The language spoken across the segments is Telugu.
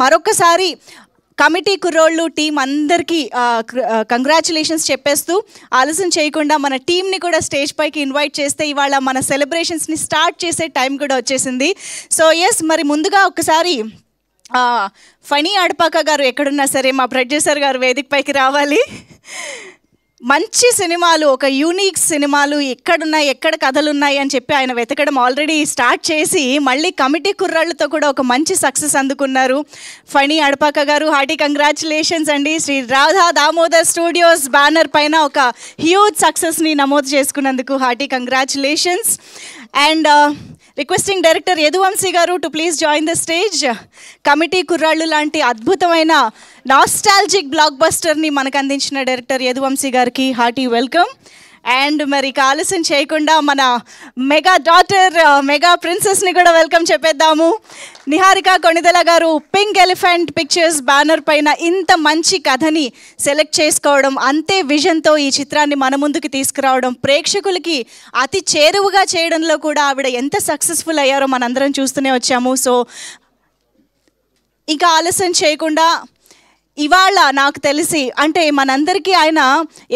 మరొకసారి కమిటీ కుర్రోళ్ళు టీం అందరికీ కంగ్రాచులేషన్స్ చెప్పేస్తూ ఆలస్యం చేయకుండా మన టీంని కూడా స్టేజ్ పైకి ఇన్వైట్ చేస్తే ఇవాళ మన సెలబ్రేషన్స్ని స్టార్ట్ చేసే టైం కూడా వచ్చేసింది. సో ఎస్, మరి ముందుగా ఒకసారి ఫణి అడపాక గారు ఎక్కడున్నా సరే మా ప్రొడ్యూసర్ గారు వేదిక పైకి రావాలి. మంచి సినిమాలు, ఒక యూనిక్ సినిమాలు ఎక్కడున్నాయి, ఎక్కడ కథలు ఉన్నాయి అని చెప్పి ఆయన వెతకడం ఆల్రెడీ స్టార్ట్ చేసి మళ్ళీ కమిటీ కుర్రాళ్ళతో కూడా ఒక మంచి సక్సెస్ అందుకున్నారు. ఫణి అడపాక గారు, హార్టీ కంగ్రాచులేషన్స్ అండి. శ్రీ రాధా దామోదర్ స్టూడియోస్ బ్యానర్ పైన ఒక హ్యూజ్ సక్సెస్ని నమోదు చేసుకున్నందుకు hearty congratulations. And requesting director Yaduvamshi garu to please join the stage. Committee Kurrallu లాంటి అద్భుతమైన నాస్టాల్జిక్ బ్లాక్ బస్టర్ని మనకు అందించిన డైరెక్టర్ యదువంశీ గారికి హార్టీ వెల్కమ్. అండ్ మరి ఆలస్యం చేయకుండా మన మెగా డాటర్, మెగా ప్రిన్సెస్ని కూడా వెల్కమ్ చెప్పేద్దాము. నిహారిక కొణిదెల గారు పింక్ ఎలిఫెంట్ పిక్చర్స్ బ్యానర్ పైన ఇంత మంచి కథని సెలెక్ట్ చేసుకోవడం, అంతే విజన్తో ఈ చిత్రాన్ని మన ముందుకు తీసుకురావడం, ప్రేక్షకులకి అతి చేరువుగా చేయడంలో కూడా ఆవిడ ఎంత సక్సెస్ఫుల్ అయ్యారో మనందరం చూస్తూనే వచ్చాము. సో ఇంకా ఆలస్యం చేయకుండా ఇవాళ నాకు తెలిసి అంటే మనందరికీ ఆయన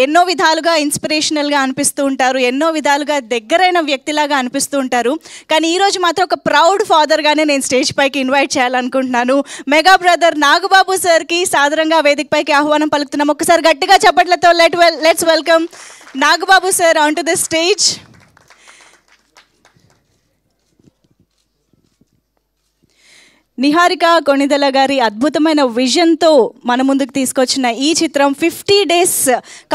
ఎన్నో విధాలుగా ఇన్స్పిరేషనల్గా అనిపిస్తూ ఉంటారు, ఎన్నో విధాలుగా దగ్గరైన వ్యక్తిలాగా అనిపిస్తూ ఉంటారు. కానీ ఈరోజు మాత్రం ఒక ప్రౌడ్ ఫాదర్గానే నేను స్టేజ్ పైకి ఇన్వైట్ చేయాలనుకుంటున్నాను. మెగా బ్రదర్ నాగబాబు సార్కి సాదరంగా వేదిక పైకి ఆహ్వానం పలుకుతున్నాం. ఒకసారి గట్టిగా చప్పట్లతో let's welcome Nagababu sir on to the stage. Niharika Konidela గారి అద్భుతమైన విజన్తో మన ముందుకు తీసుకొచ్చిన ఈ చిత్రం 50 days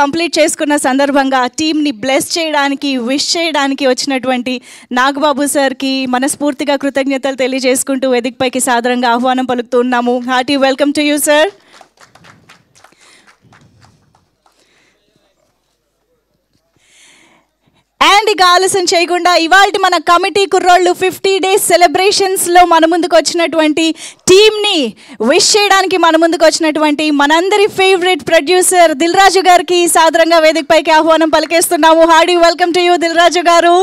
కంప్లీట్ చేసుకున్న సందర్భంగా టీంని బ్లెస్ చేయడానికి, విష్ చేయడానికి వచ్చినటువంటి నాగబాబు సార్కి మనస్ఫూర్తిగా కృతజ్ఞతలు తెలియజేసుకుంటూ వేదికపైకి సాదరంగా ఆహ్వానం పలుకుతున్నాము. Hearty welcome to you sir. And ఇక ఆలస్యం చేయకుండా ఇవాళ మన కమిటీ కుర్రోళ్ళు 50 days సెలబ్రేషన్స్లో మన ముందుకు వచ్చినటువంటి టీమ్ని విష్ చేయడానికి మన ముందుకు వచ్చినటువంటి మనందరి ఫేవరెట్ ప్రొడ్యూసర్ దిల్ రాజు గారికి సాదరంగా వేదిక పైకి ఆహ్వానం పలికేస్తున్నాము. Hearty welcome to you Dil Raju garu.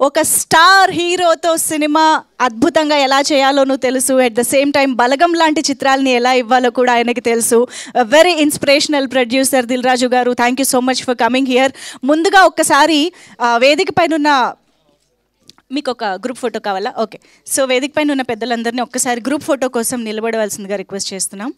ఒక స్టార్ హీరోతో సినిమా అద్భుతంగా ఎలా చేయాలోనూ తెలుసు, at the same time Balagam లాంటి చిత్రాలని ఎలా ఇవ్వాలో కూడా ఆయనకి తెలుసు. Very inspirational producer Dil Raju garu, thank you so much for coming here. ముందుగా ఒక్కసారి వేదిక పైన ఉన్న మీకు ఒక గ్రూప్ ఫోటో కావాలా? ఓకే, సో వేదిక పైన ఉన్న పెద్దలందరినీ ఒక్కసారి గ్రూప్ ఫోటో కోసం నిలబడవలసిందిగా రిక్వెస్ట్ చేస్తున్నాం.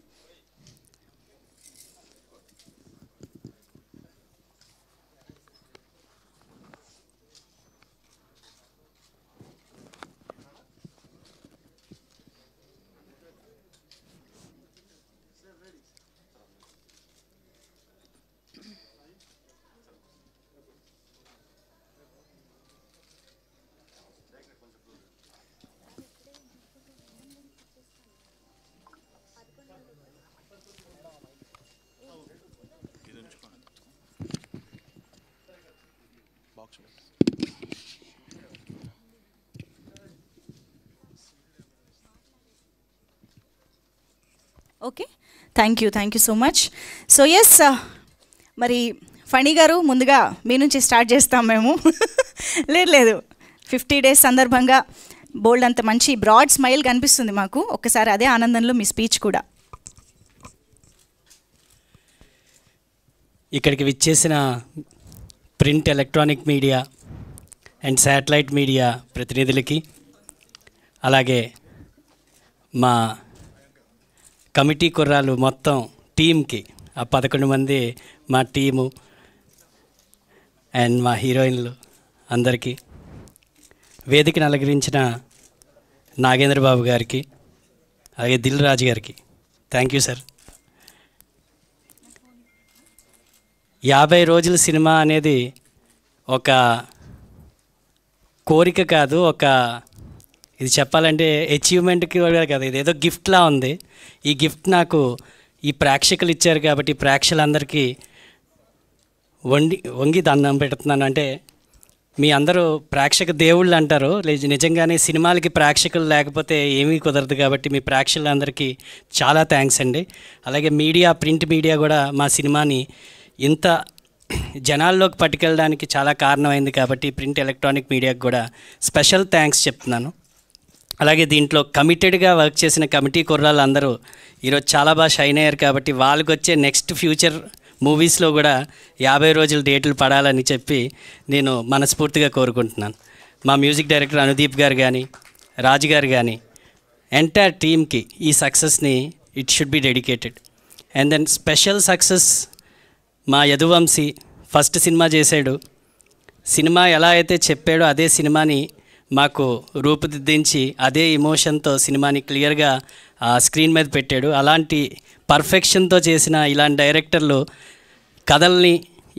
Okay, thank you so much. So yes, మరి ఫణి గారు ముందుగా మీ నుంచి స్టార్ట్ చేస్తాం మేము. లేదు 50 days సందర్భంగా బోల్డ్ అంత మంచి బ్రాడ్ స్మైల్ కనిపిస్తుంది మాకు. ఒక్కసారి అదే ఆనందంలో మీ స్పీచ్ కూడా. ఇక్కడికి విచ్చేసిన print, electronic media and satellite media ప్రతినిధులకి, అలాగే మా కమిటీ కుర్రాలు మొత్తం టీంకి, ఆ 11 మంది మా టీము అండ్ మా హీరోయిన్లు అందరికీ, వేదికను అలంకరించిన నాగేంద్ర బాబు గారికి, అలాగే దిల్ రాజు గారికి థ్యాంక్ యూ సార్. 50 రోజుల సినిమా అనేది ఒక కోరిక కాదు, ఒక ఇది చెప్పాలంటే అచీవ్మెంట్కి కాదు, ఇది ఏదో గిఫ్ట్లా ఉంది. ఈ గిఫ్ట్ నాకు ఈ ప్రేక్షకులు ఇచ్చారు కాబట్టి ప్రేక్షకులందరికీ వంగి దండం పెడుతున్నాను. అంటే మీ అందరూ ప్రేక్షక దేవుళ్ళు అంటారు, నిజంగానే సినిమాలకి ప్రేక్షకులు లేకపోతే ఏమీ కుదరదు కాబట్టి మీ ప్రేక్షకులందరికీ చాలా థ్యాంక్స్ అండి. అలాగే మీడియా, ప్రింట్ మీడియా కూడా మా సినిమాని ఇంత జనాల్లోకి పట్టుకెళ్ళడానికి చాలా కారణమైంది కాబట్టి ప్రింట్ ఎలక్ట్రానిక్ మీడియాకి కూడా స్పెషల్ థ్యాంక్స్ చెప్తున్నాను. అలాగే దీంట్లో కమిటెడ్గా వర్క్ చేసిన కమిటీ కుర్రాళ్ళు అందరూ ఈరోజు చాలా బాగా షైన్ అయ్యారు కాబట్టి వాళ్ళకి వచ్చే నెక్స్ట్ ఫ్యూచర్ మూవీస్లో కూడా 50 రోజుల డేట్లు పడాలని చెప్పి నేను మనస్ఫూర్తిగా కోరుకుంటున్నాను. మా మ్యూజిక్ డైరెక్టర్ అనుదీప్ గారు కానీ, రాజు గారు కానీ, ఎంటైర్ టీమ్కి ఈ సక్సెస్ని it should be dedicated. And then special success మా యదువంశీ ఫస్ట్ సినిమా చేశాడు. సినిమా ఎలా అయితే చెప్పాడో అదే సినిమాని మాకు రూపుదిద్దించి అదే ఎమోషన్తో సినిమాని క్లియర్గా స్క్రీన్ మీద పెట్టాడు. అలాంటి పర్ఫెక్షన్తో చేసిన ఇలాంటి డైరెక్టర్లు కథల్ని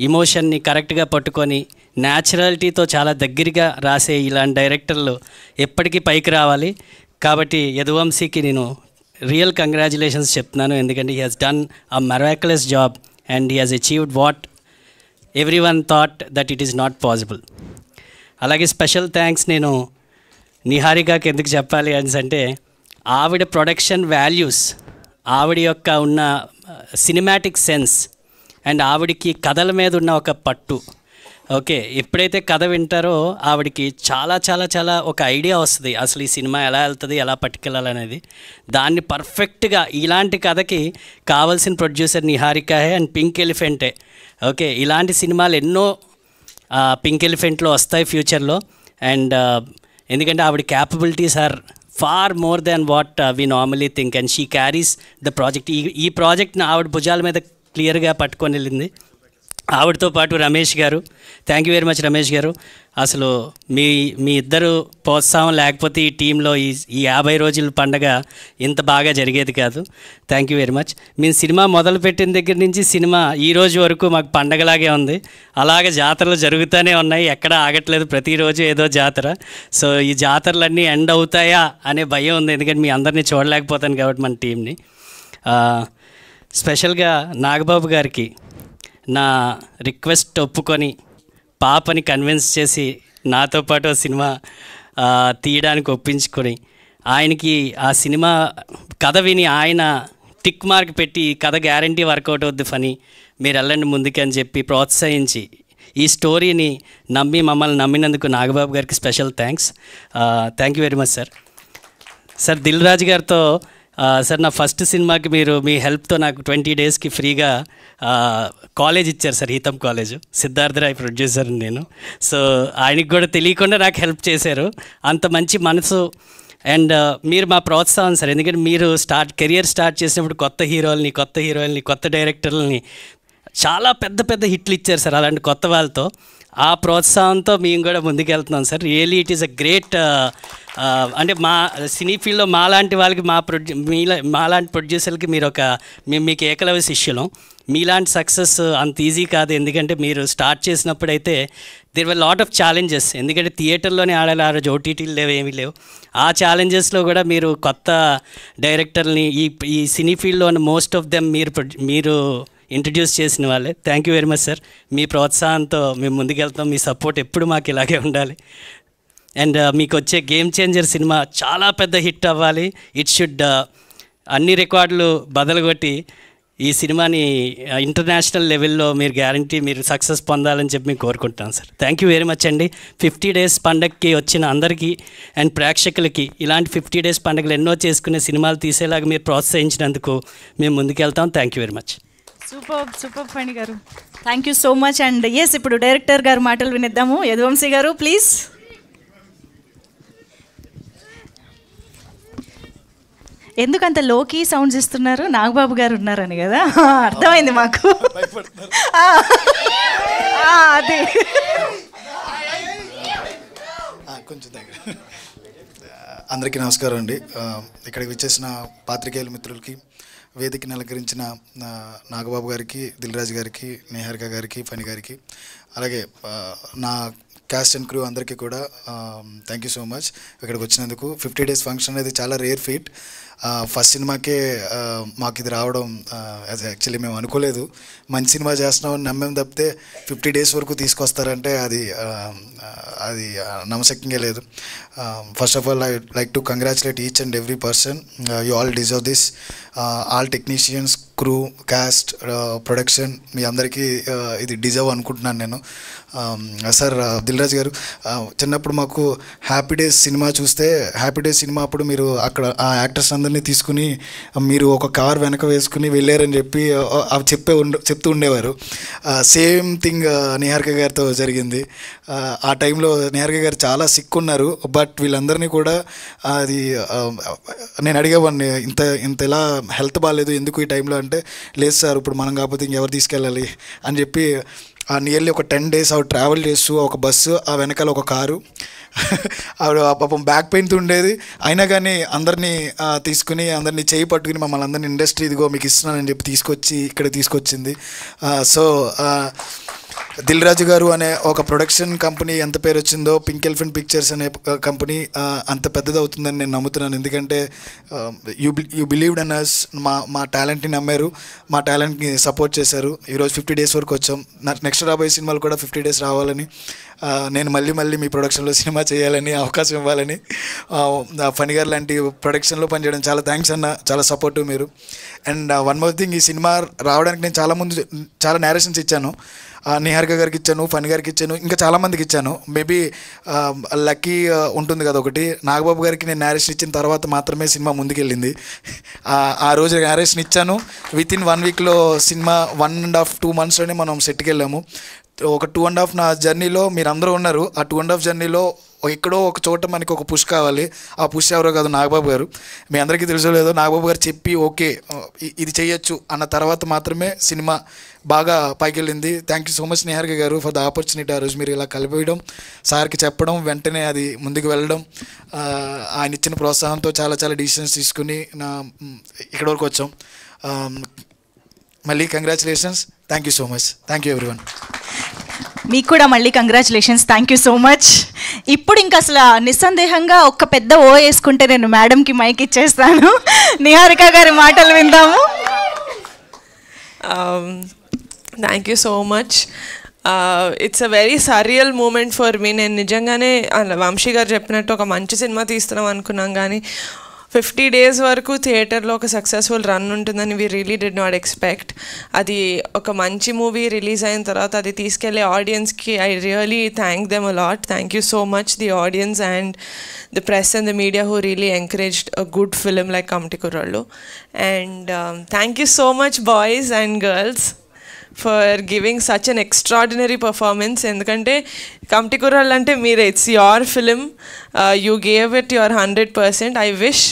ఎమోషన్ని కరెక్ట్గా పట్టుకొని న్యాచురాలిటీతో చాలా దగ్గరగా రాసే ఇలాంటి డైరెక్టర్లు ఎప్పటికీ పైకి రావాలి. కాబట్టి యదువంశీకి నేను రియల్ కంగ్రాచులేషన్స్ చెప్తున్నాను. ఎందుకంటే he has done a miraculous job and he has achieved what everyone thought that it is not possible. అలాగే స్పెషల్ థ్యాంక్స్ నేను నిహారికకి ఎందుకు చెప్పాలి అంటే ఆవిడ ప్రొడక్షన్ వాల్యూస్, ఆవిడ యొక్క ఉన్న సినిమాటిక్ సెన్స్ అండ్ ఆవిడికి కథల మీద ఉన్న ఒక పట్టు. ఓకే, ఎప్పుడైతే కథ వింటారో ఆవిడికి చాలా చాలా చాలా ఒక ఐడియా వస్తుంది అసలు ఈ సినిమా ఎలా వెళ్తుంది, ఎలా పట్టుకెళ్ళాలనేది. దాన్ని పర్ఫెక్ట్గా ఇలాంటి కథకి కావాల్సిన ప్రొడ్యూసర్ నిహారికాయే అండ్ పింక్ ఎలిఫెంటే. ఓకే, ఇలాంటి సినిమాలు ఎన్నో పింక్ ఎలిఫెంట్లో వస్తాయి ఫ్యూచర్లో. అండ్ ఎందుకంటే ఆవిడ capabilities are far more than what we normally think and she carries the project. ఈ ప్రాజెక్ట్ని ఆవిడ భుజాల మీద క్లియర్గా పట్టుకొని వెళ్ళింది. ఆవిడతో పాటు రమేష్ గారు, thank you very much Ramesh గారు. అసలు మీ ఇద్దరు ప్రోత్సాహం లేకపోతే ఈ టీంలో ఈ 50 రోజుల పండగ ఇంత బాగా జరిగేది కాదు. Thank you very much. మేము సినిమా మొదలుపెట్టిన దగ్గర నుంచి సినిమా ఈ రోజు వరకు మాకు పండగలాగే ఉంది. అలాగే జాతరలు జరుగుతూనే ఉన్నాయి, ఎక్కడా ఆగట్లేదు, ప్రతిరోజు ఏదో జాతర. సో ఈ జాతరలన్నీ ఎండ్ అవుతాయా అనే భయం ఉంది, ఎందుకంటే మీ అందరినీ చూడలేకపోతాను కాబట్టి మన టీంని. స్పెషల్గా నాగబాబు గారికి నా రిక్వెస్ట్ ఒప్పుకొని పాపని కన్విన్స్ చేసి నాతో పాటు సినిమా తీయడానికి ఒప్పించుకొని ఆయనకి ఆ సినిమా కథ విని ఆయన టిక్ మార్క్ పెట్టి కథ గ్యారంటీ వర్కౌట్ అవుద్ది ఫని, మీరు వెళ్ళండి ముందుకు అని చెప్పి ప్రోత్సహించి ఈ స్టోరీని నమ్మి మమ్మల్ని నమ్మినందుకు నాగబాబు గారికి special thanks. Thank you very much sir. Sir Dil Raju గారితో సార్ నా ఫస్ట్ సినిమాకి మీరు మీ హెల్ప్తో నాకు 20 డేస్కి ఫ్రీగా కాలేజ్ ఇచ్చారు సార్, హీతం కాలేజ్. సిద్ధార్థరాయ్ ప్రొడ్యూసర్ నేను. సో ఆయనకి కూడా తెలియకుండా నాకు హెల్ప్ చేశారు. అంత మంచి మనసు అండ్ మీరు మా ప్రోత్సాహం సార్. ఎందుకంటే మీరు కెరియర్ స్టార్ట్ చేసినప్పుడు కొత్త హీరోల్ని, కొత్త డైరెక్టర్లని చాలా పెద్ద పెద్ద హిట్లు ఇచ్చారు సార్. అలాంటి కొత్త వాళ్ళతో ఆ ప్రోత్సాహంతో మేము కూడా ముందుకెళ్తున్నాం sir. Really it is a great, అంటే మా సినీ ఫీల్డ్లో మాలాంటి వాళ్ళకి మాలాంటి ప్రొడ్యూసర్కి మీకు ఏకలవ్య శిష్యులం. మీలాంటి సక్సెస్ అంత ఈజీ కాదు, ఎందుకంటే మీరు స్టార్ట్ చేసినప్పుడైతే there were lot of challenges. ఎందుకంటే థియేటర్లోనే ఆడాలి, ఆ రోజు ఓటీటీలు లేవు, ఏమీ లేవు. ఆ ఛాలెంజెస్లో కూడా మీరు కొత్త డైరెక్టర్ని ఈ సినీ ఫీల్డ్లో ఉన్న మోస్ట్ ఆఫ్ దెమ్ మీరు ఇంట్రడ్యూస్ చేసిన వాళ్ళే. Thank you very much sir. మీ ప్రోత్సాహంతో మేము ముందుకెళ్తాం. మీ సపోర్ట్ ఎప్పుడు మాకు ఇలాగే ఉండాలి. అండ్ మీకు వచ్చే గేమ్ చేంజర్ సినిమా చాలా పెద్ద హిట్ అవ్వాలి. ఇట్ షుడ్ అన్ని రికార్డులు బదలుగొట్టి ఈ సినిమాని ఇంటర్నేషనల్ లెవెల్లో మీరు సక్సెస్ పొందాలని చెప్పి మేము కోరుకుంటాం sir. Thank you very much అండి. 50 డేస్ పండగకి వచ్చిన అందరికీ అండ్ ప్రేక్షకులకి ఇలాంటి 50 డేస్ పండుగలు ఎన్నో చేసుకునే సినిమాలు తీసేలాగా మీరు ప్రోత్సహించినందుకు మేము ముందుకెళ్తాం. Thank you very much. Super Phani garu, thank you so much. And yes, ఇప్పుడు డైరెక్టర్ గారు మాటలు వినిద్దాము. యదువంశీ గారు ప్లీజ్. ఎందుకంత లోకీ సౌండ్స్ ఇస్తున్నారు? నాగబాబు గారు ఉన్నారని కదా, అర్థమైంది మాకు. అది కొంచెం అందరికీ నమస్కారం అండి. ఇక్కడికి వచ్చేసిన పాత్రికేయుల మిత్రులకి, వేదికని అలంకరించిన నాగబాబు గారికి, దిల్ రాజు గారికి, నిహారిక గారికి, ఫణి గారికి, అలాగే నా క్యాస్ట్ అండ్ క్రూ అందరికీ కూడా థ్యాంక్ యూ సో మచ్ ఇక్కడికి వచ్చినందుకు. 50 డేస్ ఫంక్షన్ అనేది చాలా రేర్ ఫీట్. ఫస్ట్ సినిమాకే మాకు ఇది రావడం యాక్చువల్లీ మేము అనుకోలేదు. మంచి సినిమా చేస్తున్నామని నమ్మేం తప్పితే 50 డేస్ వరకు తీసుకొస్తారంటే అది నమ్మశక్యంగా లేదు. First of all I like to congratulate each and every person. You all deserve this. All technicians, crew, cast, production మీ అందరికీ ఇది డిజర్వ్ అనుకుంటున్నాను నేను. సార్ దిల్ రాజు గారు, చిన్నప్పుడు మాకు హ్యాపీ డేస్ సినిమా చూస్తే, హ్యాపీ డేస్ సినిమా అప్పుడు మీరు అక్కడ ఆ యాక్టర్స్ అందరినీ తీసుకుని మీరు ఒక కార్ వెనక వేసుకుని వెళ్ళారని చెప్పి అవి చెప్తూ ఉండేవారు. సేమ్ థింగ్ నిహారిక గారితో జరిగింది. ఆ టైంలో నిహారిక గారు చాలా సిక్ ఉన్నారు. బట్ వీళ్ళందరినీ కూడా అది నేను అడిగేవాడిని, ఇంత ఎలా హెల్త్ బాగాలేదు ఎందుకు ఈ టైంలో అంటే, లేదు సార్ ఇప్పుడు మనం కాకపోతే ఇంకెవరు తీసుకెళ్ళాలి అని చెప్పి నియర్లీ ఒక 10 days ఆవిడ ట్రావెల్ చేస్తూ ఒక బస్సు, ఆ వెనకాల ఒక కారు, ఆవిడ పాపం బ్యాక్ పెయిన్తో ఉండేది. అయినా కానీ అందరినీ తీసుకుని అందరినీ చేయి పట్టుకుని మమ్మల్ని అందరినీ ఇండస్ట్రీ ఇదిగో మీకు ఇస్తున్నానని చెప్పి తీసుకొచ్చి ఇక్కడ తీసుకొచ్చింది. సో దిల్ రాజు గారు అనే ఒక ప్రొడక్షన్ కంపెనీ ఎంత పేరు వచ్చిందో, పింక్ ఎలిఫెంట్ పిక్చర్స్ అనే కంపెనీ అంత పెద్దది అవుతుందని నేను నమ్ముతున్నాను. ఎందుకంటే యూ బిలీవ్డ్ ఇన్ అస్, మా టాలెంట్ని నమ్మారు, మా టాలెంట్ని సపోర్ట్ చేశారు. ఈరోజు 50 days వరకు వచ్చాం. నెక్స్ట్ రాబోయే సినిమాలు కూడా 50 days రావాలని, నేను మళ్ళీ మీ ప్రొడక్షన్లో సినిమా చేయాలని, అవకాశం ఇవ్వాలని, ఫనీ గారు లాంటి ప్రొడక్షన్లో పనిచేయడం చాలా థ్యాంక్స్ అన్న, చాలా సపోర్టివ్ మీరు. అండ్ వన్ మోర్ థింగ్, ఈ సినిమా రావడానికి నేను చాలా నేరేషన్స్ ఇచ్చాను. నిహారిక గారికి ఇచ్చాను, ఫనీ గారికి ఇచ్చాను, ఇంకా చాలామందికి ఇచ్చాను. మేబీ లక్కీ ఉంటుంది కదా ఒకటి, నాగబాబు గారికి నేను నేరేషన్ ఇచ్చిన తర్వాత మాత్రమే సినిమా ముందుకెళ్ళింది. ఆ రోజు నేరేషన్ ఇచ్చాను, వితిన్ 1 weekలో సినిమా 1.5-2 monthsలోనే మనం సెట్కి వెళ్ళాము. ఒక 2.5 నా జర్నీలో మీరు అందరూ ఉన్నారు. ఆ 2.5 జర్నీలో ఎక్కడో ఒక చోట మనకి ఒక పుష్ కావాలి. ఆ పుష్ ఎవరో కాదు, నాగబాబు గారు. మీ అందరికీ తెలుసో లేదో, నాగబాబు గారు చెప్పి ఓకే ఇది చేయొచ్చు అన్న తర్వాత మాత్రమే సినిమా బాగా పైకి వెళ్ళింది. Thank you so much Niharika గారు ఫర్ ద ఆపర్చునిటీ. ఆ రోజు మీరు ఇలా కలిపేయడం, సార్కి చెప్పడం, వెంటనే అది ముందుకు వెళ్ళడం, ఆయన ఇచ్చిన ప్రోత్సాహంతో చాలా డిసిషన్స్ తీసుకుని ఇక్కడి వరకు వచ్చాం. మళ్ళీ congratulations. Thank you so much. Thank you everyone. మీకు కూడా మళ్ళీ congratulations. Thank you so much. ఇప్పుడు ఇంకా అసలు నిస్సందేహంగా ఒక పెద్ద ఓ వేసుకుంటే నేను మేడంకి మైక్ ఇచ్చేస్తాను. నిహారిక గారి మాటలు విందాము. Thank you so much. It's a very surreal moment for me. నేను నిజంగానే వంశీ గారు చెప్పినట్టు ఒక మంచి సినిమా తీస్తున్నాం అనుకున్నాం, కానీ 50 days వరకు థియేటర్లో ఒక సక్సెస్ఫుల్ రన్ ఉంటుందని we really did not expect. అది ఒక మంచి మూవీ రిలీజ్ అయిన తర్వాత అది తీసుకెళ్లే ఆడియన్స్కి I really thank them a lot. Thank you so much the audience and the press and the media who really encouraged a good film like committee Kurrallu. And thank you so much boys and girls for giving such an extraordinary performance. ఎందుకంటే కమిటీ కుర్రాళ్ళు అంటే మీరే, it's your film, you gave it your 100%. I wish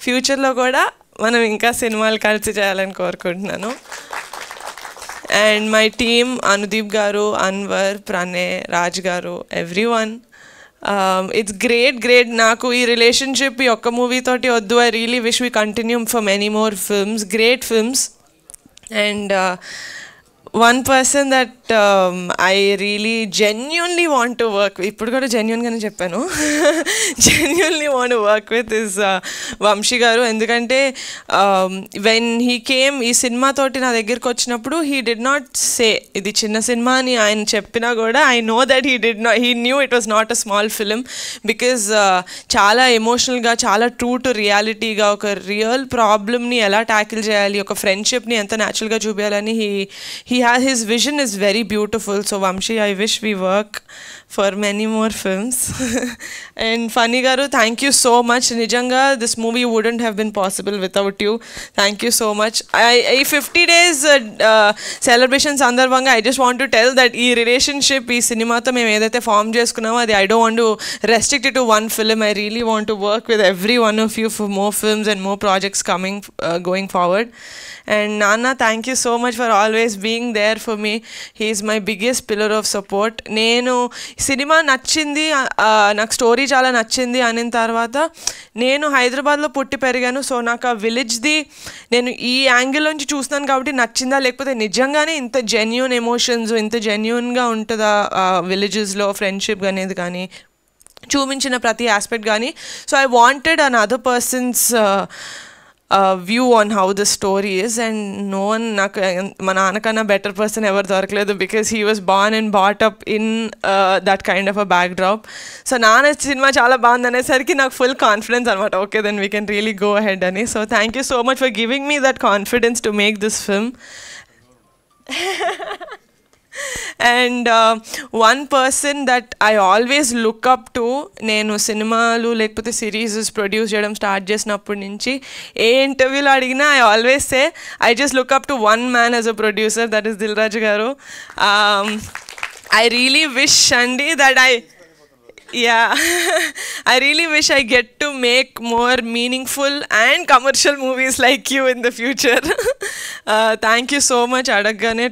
ఫ్యూచర్లో కూడా మనం ఇంకా సినిమాలు కలిసి చేయాలని కోరుకుంటున్నాను. అండ్ మై టీమ్, అనుదీప్ గారు, అన్వర్, ప్రణయ్, రాజ్ గారు, ఎవ్రీవన్, ఇట్స్ గ్రేట్. నాకు ఈ రిలేషన్షిప్ ఈ ఒక్క మూవీతోటి వద్దు. I really wish we continue for many more films, great films. And one person that I really genuinely want to work with, ఇప్పుడు కూడా జెన్యున్గానే చెప్పాను, genuinely want to work with is Vamsi గారు. ఎందుకంటే when he came ఈ సినిమాతోటి నా దగ్గరికి వచ్చినప్పుడు he did not say ఇది చిన్న సినిమా అని ఆయన చెప్పినా కూడా I know that he knew it was not a small film because చాలా ఎమోషనల్గా, చాలా ట్రూ టు రియాలిటీగా ఒక రియల్ ప్రాబ్లమ్ని ఎలా ట్యాకిల్ చేయాలి, ఒక ఫ్రెండ్షిప్ని ఎంత న్యాచురల్గా చూపించాలని his vision is very beautiful. So Vamshi, I wish we work for many more films. And Funny garu, thank you so much. Nijanga, this movie wouldn't have been possible without you. Thank you so much. I 50 days celebration sandarbhanga, I just want to tell that ee relationship ee cinema tho mem edaithe form cheskunnamo adi I don't want to restrict it to one film. I really want to work with every one of you for more films and more projects coming going forward. And Nana, thank you so much for always being there for me. He is my biggest pillar of support. నేను సినిమా నచ్చింది, నాకు స్టోరీ చాలా నచ్చింది అనిన తర్వాత నేను హైదరాబాద్లో పుట్టి పెరిగాను. సో నాకు ఆ విలేజ్ది నేను ఈ యాంగిల్ నుంచి చూస్తున్నాను కాబట్టి నచ్చిందా, లేకపోతే నిజంగానే ఇంత జెన్యూన్ ఎమోషన్స్, ఇంత జెన్యూన్గా ఉంటుందా విలేజెస్లో ఫ్రెండ్షిప్ అనేది కానీ చూపించిన ప్రతి ఆస్పెక్ట్ కానీ. So I wanted an other persons view on how the story is. And no one, నాకు మా నాన్నకన్నా బెటర్ పర్సన్ ఎవరు దొరకలేదు, because he was born and brought up in that kind of a backdrop. So నాన్న సినిమా చాలా బాగుంది అనేసరికి నాకు ఫుల్ కాన్ఫిడెన్స్ అనమాట, okay then we can really go ahead అని. So thank you so much for giving me that confidence to make this film. And one person that I always look up to, నేను సినిమాలు లేకపోతే సిరీసెస్ ప్రొడ్యూస్ చేయడం స్టార్ట్ చేసినప్పటి నుంచి ఏ ఇంటర్వ్యూలో అడిగినా I always say I just look up to one man as a producer, that is Dil Raju garu. I really wish అండి that I really wish I get to make more meaningful and commercial movies like you in the future. Thank you so much, Adaggane,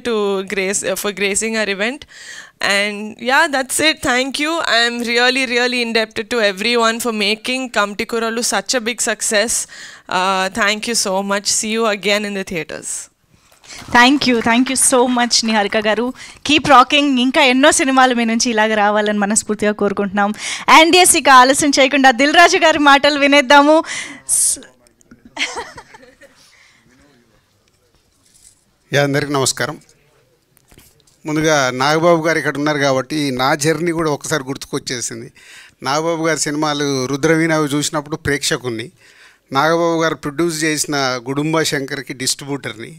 for gracing our event. And yeah, that's it. Thank you. I am really, really indebted to everyone for making Kamti Kurallu such a big success. Thank you so much. See you again in the theatres. Thank you so much Niharika garu. Keep rocking. ఇంకా ఎన్నో సినిమాలు మీ నుంచి ఇలాగ రావాలని మనస్ఫూర్తిగా కోరుకుంటున్నాం. అండ్ ఎస్, ఇక ఆలస్యం చేయకుండా దిల్ రాజు గారి మాటలు వినేద్దాము. అందరికీ నమస్కారం. ముందుగా నాగబాబు గారు ఇక్కడ ఉన్నారు కాబట్టి నా జర్నీ కూడా ఒకసారి గుర్తుకొచ్చేసింది. నాగబాబు గారి సినిమాలు రుద్రవీణ చూసినప్పుడు ప్రేక్షకుని, నాగబాబు గారు ప్రొడ్యూస్ చేసిన గుడుంబ శంకర్కి డిస్ట్రిబ్యూటర్ని,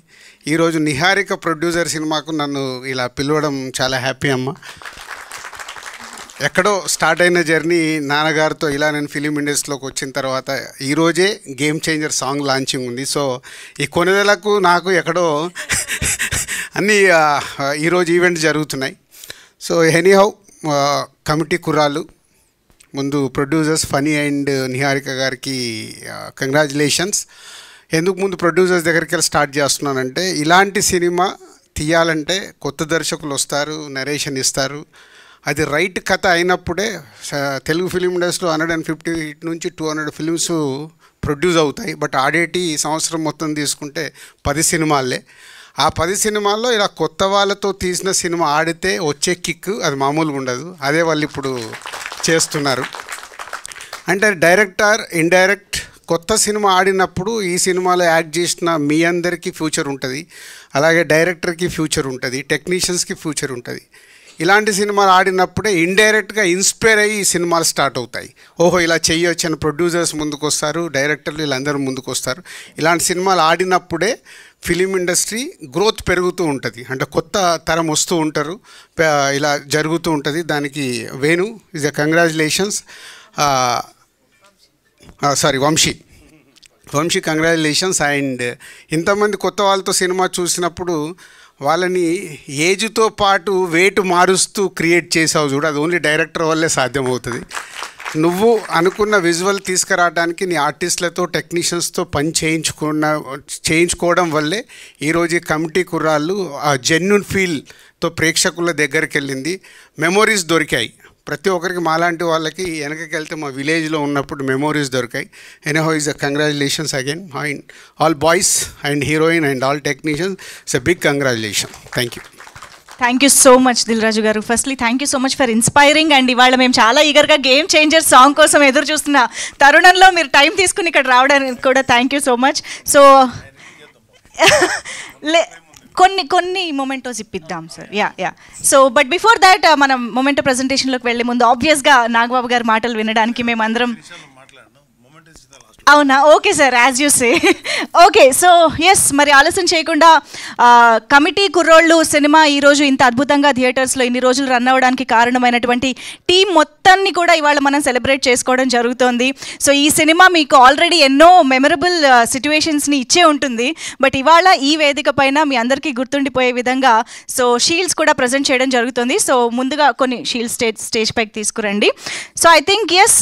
ఈరోజు నిహారిక ప్రొడ్యూసర్ సినిమాకు నన్ను ఇలా పిలవడం చాలా హ్యాపీ అమ్మ. ఎక్కడో స్టార్ట్ అయిన జర్నీ నాన్నగారితో ఇలా నేను ఫిలిం ఇండస్ట్రీలోకి వచ్చిన తర్వాత ఈరోజే గేమ్ చేంజర్ సాంగ్ లాంచింగ్ ఉంది. సో ఈ కొనుదలకు నాకు ఎక్కడో అన్నీ ఈరోజు ఈవెంట్స్ జరుగుతున్నాయి. సో ఎనీహౌ, కమిటీ కుర్రాళ్ళు ముందు ప్రొడ్యూసర్స్ ఫనీ అండ్ నిహారిక గారికి కంగ్రాచులేషన్స్. ఎందుకు ముందు ప్రొడ్యూసర్స్ దగ్గరికి వెళ్ళి స్టార్ట్ చేస్తున్నానంటే, ఇలాంటి సినిమా తీయాలంటే కొత్త దర్శకులు వస్తారు, నరేషన్ ఇస్తారు, అది రైట్ కథ అయినప్పుడే తెలుగు ఫిలిం ఇండస్ట్రీలో 150 నుంచి 200 ఫిలిమ్స్ ప్రొడ్యూస్ అవుతాయి. బట్ ఆడేటి సంవత్సరం మొత్తం తీసుకుంటే 10 సినిమాలే. ఆ 10 సినిమాల్లో ఇలా కొత్త వాళ్ళతో తీసిన సినిమా ఆడితే వచ్చే కిక్ అది మామూలుగా ఉండదు. అదే వాళ్ళు ఇప్పుడు చేస్తున్నారు. అంటే డైరెక్టర్ ఇండైరెక్ట్ కొత్త సినిమా ఆడినప్పుడు ఈ సినిమాలో యాక్ట్ చేసిన మీ అందరికీ ఫ్యూచర్ ఉంటుంది, అలాగే డైరెక్టర్కి ఫ్యూచర్ ఉంటుంది, టెక్నీషియన్స్కి ఫ్యూచర్ ఉంటుంది. ఇలాంటి సినిమాలు ఆడినప్పుడే ఇండైరెక్ట్గా ఇన్స్పైర్ అయ్యి ఈ సినిమాలు స్టార్ట్ అవుతాయి. ఓహో ఇలా చెయ్యొచ్చు అని ప్రొడ్యూసర్స్ ముందుకు వస్తారు, డైరెక్టర్లు వీళ్ళందరూ ముందుకు వస్తారు. ఇలాంటి సినిమాలు ఆడినప్పుడే ఫిలిం ఇండస్ట్రీ గ్రోత్ పెరుగుతూ ఉంటుంది, అంటే కొత్త తరం వస్తూ ఉంటారు, ఇలా జరుగుతూ ఉంటుంది. దానికి Venu is a congratulations. Vamshi congratulations. And ఇంతమంది కొత్త వాళ్ళతో సినిమా చూసినప్పుడు వాళ్ళని ఏజ్తో పాటు వెయిట్ మారుస్తూ క్రియేట్ చేసావు చూడు, అది ఓన్లీ డైరెక్టర్ వల్లే సాధ్యమవుతుంది. నువ్వు అనుకున్న విజువల్ తీసుకురావడానికి నీ ఆర్టిస్టులతో టెక్నీషియన్స్తో పని చేయించుకోవడం వల్లే ఈరోజు కమిటీ కుర్రాళ్ళు ఆ జెన్యున్ ఫీల్తో ప్రేక్షకుల దగ్గరికి వెళ్ళింది. మెమొరీస్ దొరికాయి ప్రతి ఒక్కరికి. మాలాంటి వాళ్ళకి వెనకకి వెళ్తే మా విలేజ్లో ఉన్నప్పుడు మెమోరీస్ దొరికాయి. Anyhow is a congratulations again and all boys and heroine and all technicians. It's a big congratulation. Thank you so much Dil Raju garu. Firstly thank you so much for inspiring. And ఇవాళ మేము చాలా ఈగర్గా గేమ్ చేంజర్ సాంగ్ కోసం ఎదురు చూస్తున్న తరుణంలో మీరు టైం తీసుకుని ఇక్కడ రావడానికి కూడా thank you so much. So కొన్ని మొమెంటోస్ ఇప్పిద్దాం sir. Yeah so but before that మనం మొమెంటో ప్రజెంటేషన్లోకి వెళ్ళే ముందు ఆబ్వియస్గా నాగబాబు గారి మాటలు వినడానికి మేమందరం, అవునా? Okay sir, as you say. Okay, so yes, మరి ఆలస్యం చేయకుండా కమిటీ కుర్రోళ్ళు సినిమా ఈరోజు ఇంత అద్భుతంగా థియేటర్స్లో ఇన్ని రోజులు రన్ అవ్వడానికి కారణమైనటువంటి టీం మొత్తాన్ని కూడా ఇవాళ మనం సెలబ్రేట్ చేసుకోవడం జరుగుతోంది. సో ఈ సినిమా మీకు ఆల్రెడీ ఎన్నో మెమరబుల్ సిచ్యువేషన్స్ని ఇచ్చే ఉంటుంది. బట్ ఇవాళ ఈ వేదిక పైన మీ అందరికీ గుర్తుండిపోయే విధంగా సో షీల్డ్స్ కూడా ప్రజెంట్ చేయడం జరుగుతుంది. సో ముందుగా కొన్ని షీల్డ్స్ స్టేజ్ పైకి తీసుకురండి. So I think yes,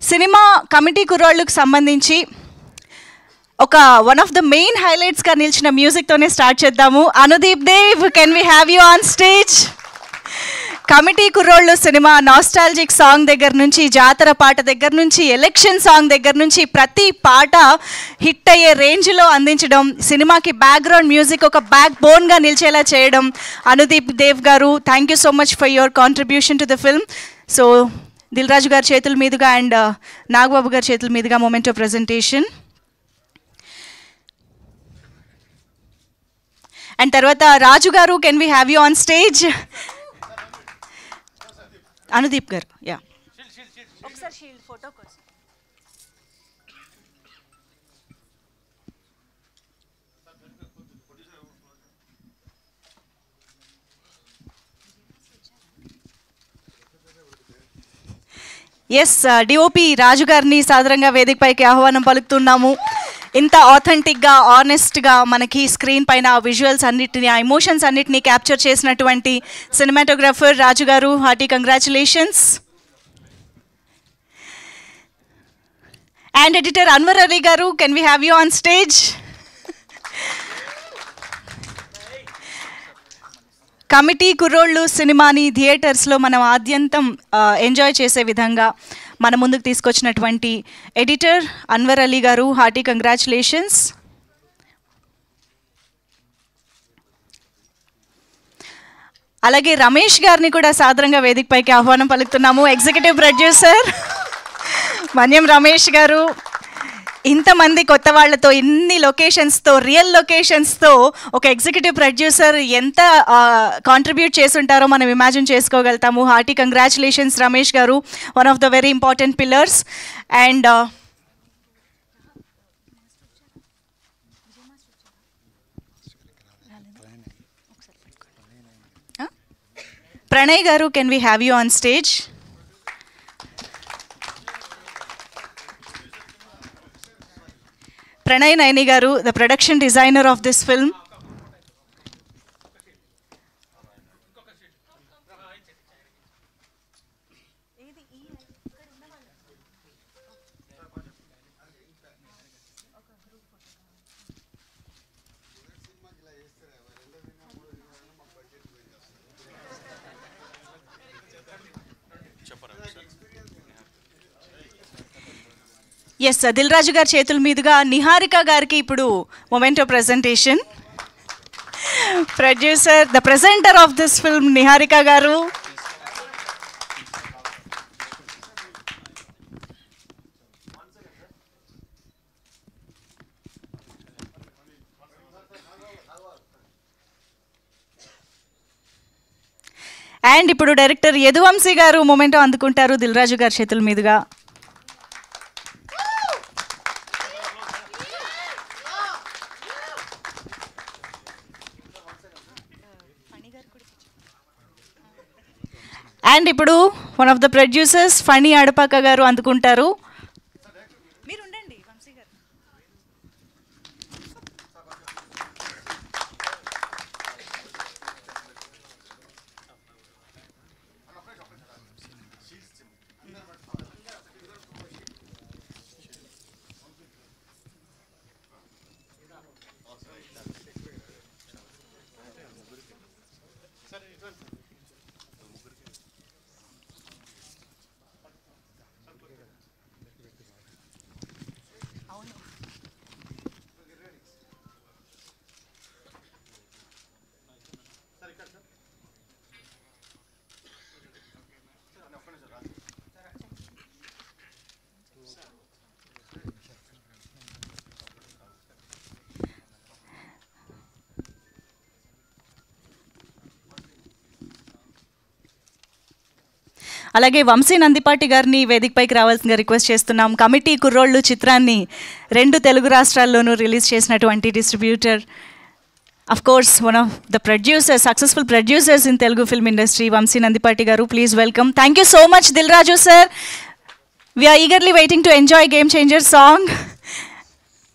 cinema committee కుర్రోళ్ళకు సంబంధించి ఒక వన్ ఆఫ్ ద మెయిన్ హైలైట్స్గా నిలిచిన మ్యూజిక్తోనే స్టార్ట్ చేద్దాము. Anudeep Dev, can we have you on stage? Committee Kurrollu cinema nostalgic song దగ్గర నుంచి, జాతర పాట దగ్గర నుంచి, ఎలక్షన్ సాంగ్ దగ్గర నుంచి ప్రతి పాట హిట్ అయ్యే రేంజ్లో అందించడం, సినిమాకి బ్యాక్గ్రౌండ్ మ్యూజిక్ ఒక బ్యాక్ బోన్గా నిలిచేలా చేయడం Anudeep Dev garu. Thank you so much for your contribution to the film. So Dil Raju గారి చేతుల మీదుగా అండ్ నాగబాబు గారి చేతుల మీదుగా మొమెంటో ప్రజెంటేషన్. అండ్ తర్వాత రాజు గారు, can we have you on stage? Anudeep గారు, యా ఒకసారి షీల్డ్ ఫోటో కోసం. ఎస్, డిఓపి రాజు గారిని సాదరంగా వేదికపైకి ఆహ్వానం పలుకుతున్నాము. ఇంత ఆథెంటిక్గా, ఆనెస్ట్గా మనకి స్క్రీన్ పైన ఆ విజువల్స్ అన్నిటిని, ఆ ఎమోషన్స్ అన్నిటినీ క్యాప్చర్ చేసినటువంటి cinematographer Raju garu, hearty congratulations. And editor Anwar Ali garu, can we have you on stage? Committee Kurrollu సినిమాని థియేటర్స్లో మనం ఆద్యంతం ఎంజాయ్ చేసే విధంగా మన ముందుకు తీసుకొచ్చినటువంటి ఎడిటర్ అన్వర్ అలీ గారు, హార్టీ కంగ్రాచులేషన్స్. అలాగే రమేష్ గారిని కూడా సాదరంగా వేదికపైకి ఆహ్వానం పలుకుతున్నాము. ఎగ్జిక్యూటివ్ ప్రొడ్యూసర్ మన్యం రమేష్ గారు, ఇంతమంది కొత్త వాళ్ళతో, ఇన్ని లొకేషన్స్తో, రియల్ లొకేషన్స్తో ఒక ఎగ్జిక్యూటివ్ ప్రొడ్యూసర్ ఎంత కాంట్రిబ్యూట్ చేసుంటారో మనం ఇమాజిన్ చేసుకోగలుగుతాము. Hearty congratulations Ramesh garu, one of the very important pillars. And Pranay garu, can we have you on stage? Pranay Naini garu, the production designer of this film. Yes, Dil Raju గారి చేతుల మీదుగా నిహారిక గారికి ఇప్పుడు memento presentation. Producer, the presenter of this film Niharika గారు. అండ్ ఇప్పుడు డైరెక్టర్ యదువంశీ గారు మొమెంటో అందుకుంటారు దిల్ రాజు గారి చేతుల మీదుగా. అండ్ ఇప్పుడు one of the producers Phani Adapaka గారు అందుకుంటారు. మీరు ఉండండి వంశీ గారు. అలాగే వంశీ నందిపాటి గారిని వేదికపైకి రావాల్సిందిగా రిక్వెస్ట్ చేస్తున్నాం. కమిటీ కుర్రోళ్ళు చిత్రాన్ని 2 తెలుగు రాష్ట్రాల్లోనూ రిలీజ్ చేసినటువంటి distributor, of course one of the producers, successful producers in Telugu film industry, Vamshi Nandipati garu. Please welcome. Thank you so much Dil Raju sir. We are eagerly waiting to enjoy Game Changer song.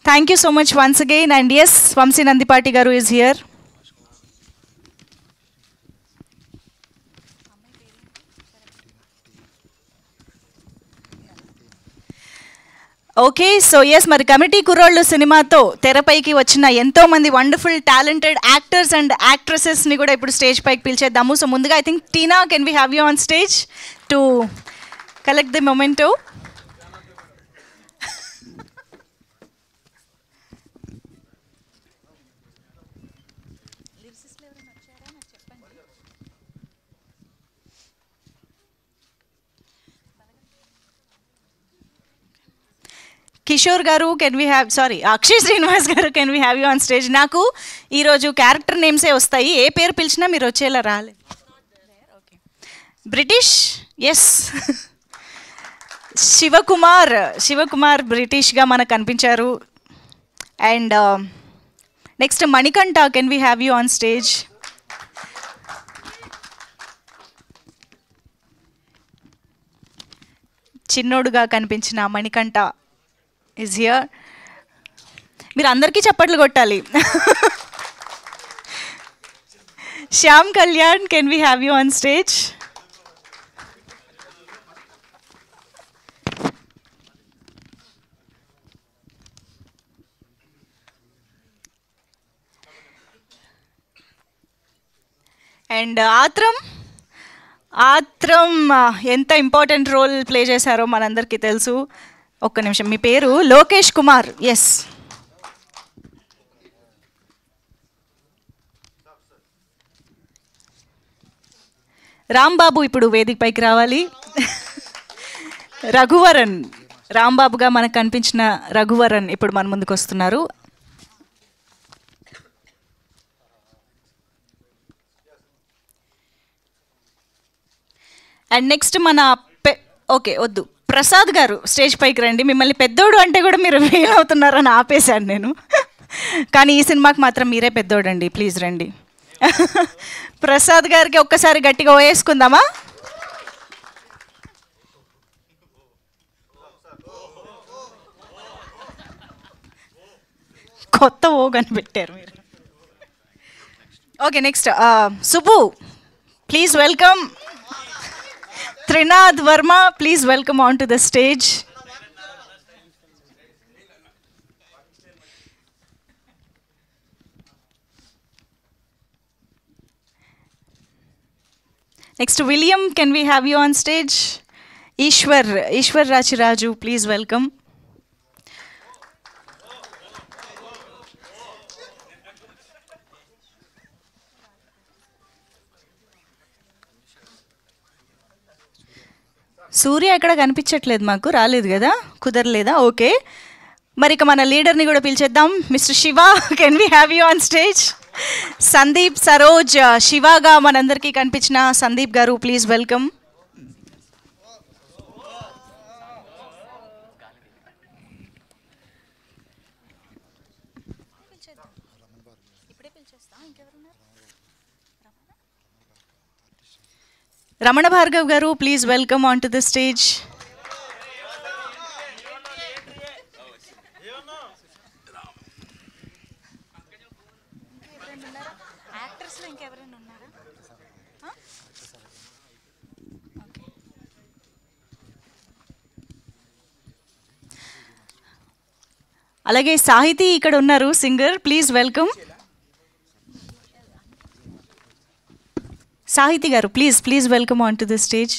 Thank you so much once again. And yes, Vamsi Nandipati Garu is here. Okay, so yes, మరి కమిటీ కుర్రోళ్ళు సినిమాతో తెరపైకి వచ్చిన ఎంతోమంది వండర్ఫుల్ టాలెంటెడ్ యాక్టర్స్ అండ్ యాక్ట్రెసెస్ని కూడా ఇప్పుడు స్టేజ్ పైకి పిలిచేద్దాము. సో ముందుగా I think Tina, can we have you on stage to collect the memento. Kishore garu can we have Akshay Srinivas garu can we have you on stage. నాకు ఈరోజు క్యారెక్టర్ నేమ్సే వస్తాయి, ఏ పేరు పిలిచినా మీరు వచ్చేలా రాలేదు. British, yes. శివకుమార్ బ్రిటిష్గా మనకు కనిపించారు. And next Manikanta, can we have you on stage. చిన్నోడుగా కనిపించిన మణికంఠ ఈజ్ హియర్. మీరు అందరికీ చప్పట్లు కొట్టాలి. Shyam Kalyan, can we have you on stage. And Athram ఎంత ఇంపార్టెంట్ రోల్ ప్లే చేశారో మనందరికీ తెలుసు. ఒక్క నిమిషం, మీ పేరు లోకేష్ కుమార్, ఎస్. రాంబాబు ఇప్పుడు వేదిక పైకి రావాలి. రఘువరన్, రాంబాబుగా మనకు కనిపించిన రఘువరన్ ఇప్పుడు మన ముందుకు వస్తున్నారు. అండ్ నెక్స్ట్ మన ఓకే వద్దు, ప్రసాద్ గారు స్టేజ్ పైకి రండి. మిమ్మల్ని పెద్దోడు అంటే కూడా మీరు ఫీల్ అవుతున్నారని ఆపేశాను నేను, కానీ ఈ సినిమాకి మాత్రం మీరే పెద్దోడు అండి, ప్లీజ్ రండి. ప్రసాద్ గారికి ఒక్కసారి గట్టిగా వేసుకుందామా? కొత్త ఓ కనిపెట్టారు మీరు. Okay next Subbu, please welcome. Trinath Verma, please welcome onto the stage. Next, William, can we have you on stage? Ishwar Rachiraju, please welcome. సూర్య ఎక్కడ కనిపించట్లేదు, మాకు రాలేదు కదా, కుదరలేదా? ఓకే, మరి ఇక మన లీడర్ని కూడా పిలిచేద్దాం. Mister Shiva, can we have you on stage. Sandeep Saroj, శివగా మనందరికీ కనిపించిన Sandeep garu, please welcome. Ramana Bhargav garu, please welcome on to the stage. అలాగే సాహితీ ఇక్కడ ఉన్నారు, singer, please welcome. Sahiti garu, please welcome on to the stage.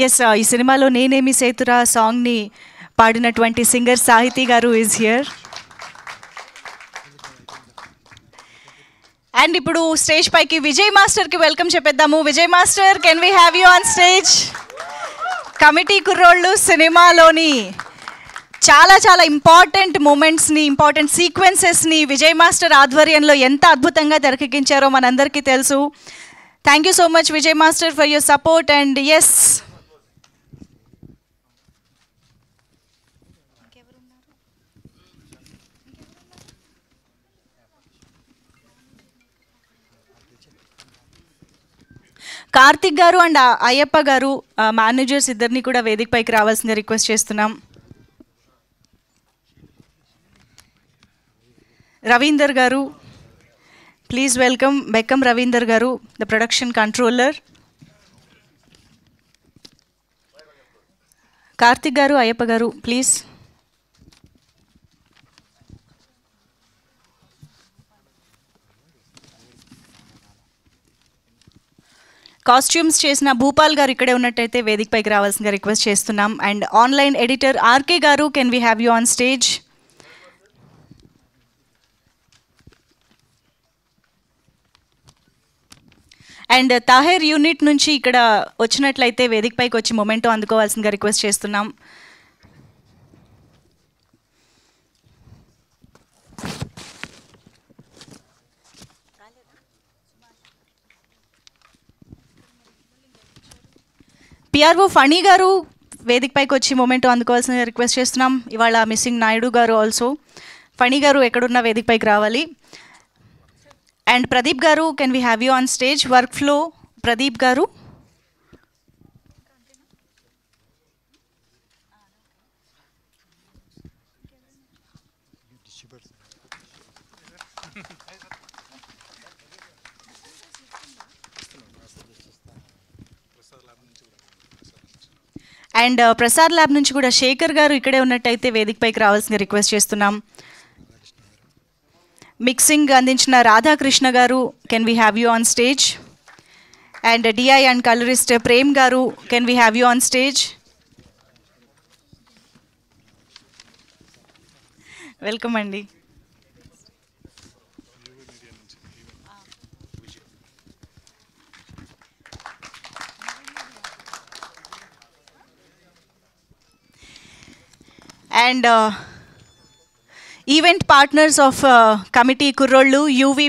Yes, ఈ సినిమాలో నేనేమి సేతురా సాంగ్ని పాడినటువంటి singer Sahiti garu is here. And ఇప్పుడు స్టేజ్ పైకి విజయ్ మాస్టర్కి వెల్కమ్ చెప్పేద్దాము. Vijay master, can we have you on stage. Committee Kurrollu సినిమాలోని చాలా ఇంపార్టెంట్ మూమెంట్స్ని, ఇంపార్టెంట్ సీక్వెన్సెస్ని విజయ్ మాస్టర్ ఆధ్వర్యంలో ఎంత అద్భుతంగా తెరకెక్కించారో మనందరికీ తెలుసు. Thank you so much Vijay master for your support. And yes, Karthik గారు అండ్ అయ్యప్ప గారు మేనేజర్స్ ఇద్దరిని కూడా వేదిక పైకి రావాల్సిందిగా రిక్వెస్ట్ చేస్తున్నాం. రవీందర్ గారు, ప్లీజ్ వెల్కమ్. బెక్కం రవీందర్ గారు, ద ప్రొడక్షన్ కంట్రోలర్. కార్తిక్ గారు, అయ్యప్ప గారు, ప్లీజ్. కాస్ట్యూమ్స్ చేసిన భూపాల్ గారు ఇక్కడే ఉన్నట్టయితే వేదిక పైకి రావాల్సిందిగా రిక్వెస్ట్ చేస్తున్నాం. అండ్ ఆన్లైన్ ఎడిటర్ ఆర్కే గారు, can we have you on stage. And Taher unit నుంచి ఇక్కడ వచ్చినట్లయితే వేదికపైకి వచ్చి మొమెంటో అందుకోవాల్సిందిగా రిక్వెస్ట్ చేస్తున్నాం. పిఆర్ఓ ఫణి గారు వేదికపైకి వచ్చి మొమెంటో అందుకోవాల్సిందిగా రిక్వెస్ట్ చేస్తున్నాం. ఇవాళ మిస్సింగ్ నాయుడు గారు ఆల్సో. ఫణి గారు ఎక్కడున్నా వేదికపైకి రావాలి. అండ్ ప్రదీప్ గారు, can we have you on stage? Work flow Pradeep గారు. అండ్ ప్రసాద్ ల్యాబ్ నుంచి కూడా శేఖర్ గారు ఇక్కడే ఉన్నట్టయితే వేదికపైకి రావాల్సిందిగా రిక్వెస్ట్ చేస్తున్నాం. మిక్సింగ్ అందించిన Radhakrishna garu, can we have you on stage? And DI and colourist Prem garu, can we have you on stage? Welcome అండి. And event partners of committee Kurrollu UV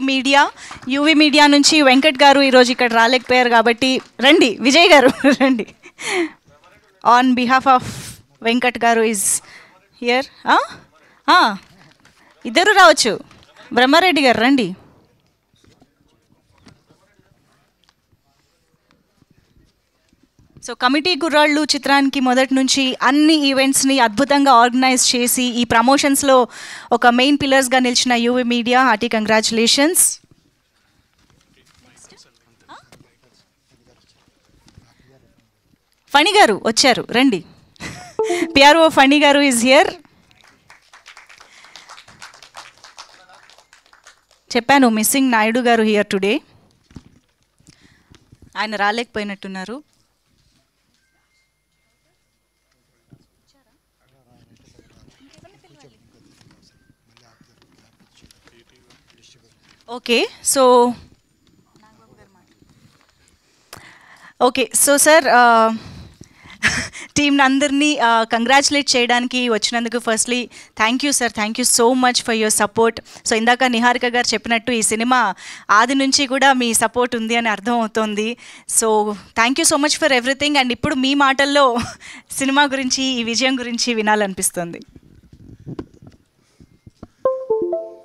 media నుంచి వెంకట్ గారు ఈరోజు ఇక్కడ రాలేకపోయారు కాబట్టి రండి. విజయ్ గారు రండి. ఆన్ బిహాఫ్ ఆఫ్ వెంకట్ గారు ఈజ్ హియర్. ఇద్దరు రావచ్చు. బ్రహ్మారెడ్డి గారు రండి. సో కమిటీ కుర్రాళ్ళు చిత్రానికి మొదటి నుంచి అన్ని ఈవెంట్స్ని అద్భుతంగా ఆర్గనైజ్ చేసి ఈ ప్రమోషన్స్లో ఒక మెయిన్ పిల్లర్స్గా నిలిచిన UV media hearty congratulations. Phani గారు వచ్చారు, రండి. పిఆర్ఓ ఫణి గారు ఈజ్ హియర్. చెప్పాను మిస్సింగ్ నాయుడు గారు హియర్ టుడే. ఆయన రాలేకపోయినట్టున్నారు. ఓకే సో సార్ టీంని అందరినీ కంగ్రాచులేట్ చేయడానికి వచ్చినందుకు firstly thank you sir. Thank you so much for your support. So ఇందాక నిహారిక గారు చెప్పినట్టు ఈ సినిమా ఆది నుంచి కూడా మీ సపోర్ట్ ఉంది అని అర్థం అవుతుంది. So thank you so much for everything. And ఇప్పుడు మీ మాటల్లో సినిమా గురించి, ఈ విజయం గురించి వినాలనిపిస్తుంది.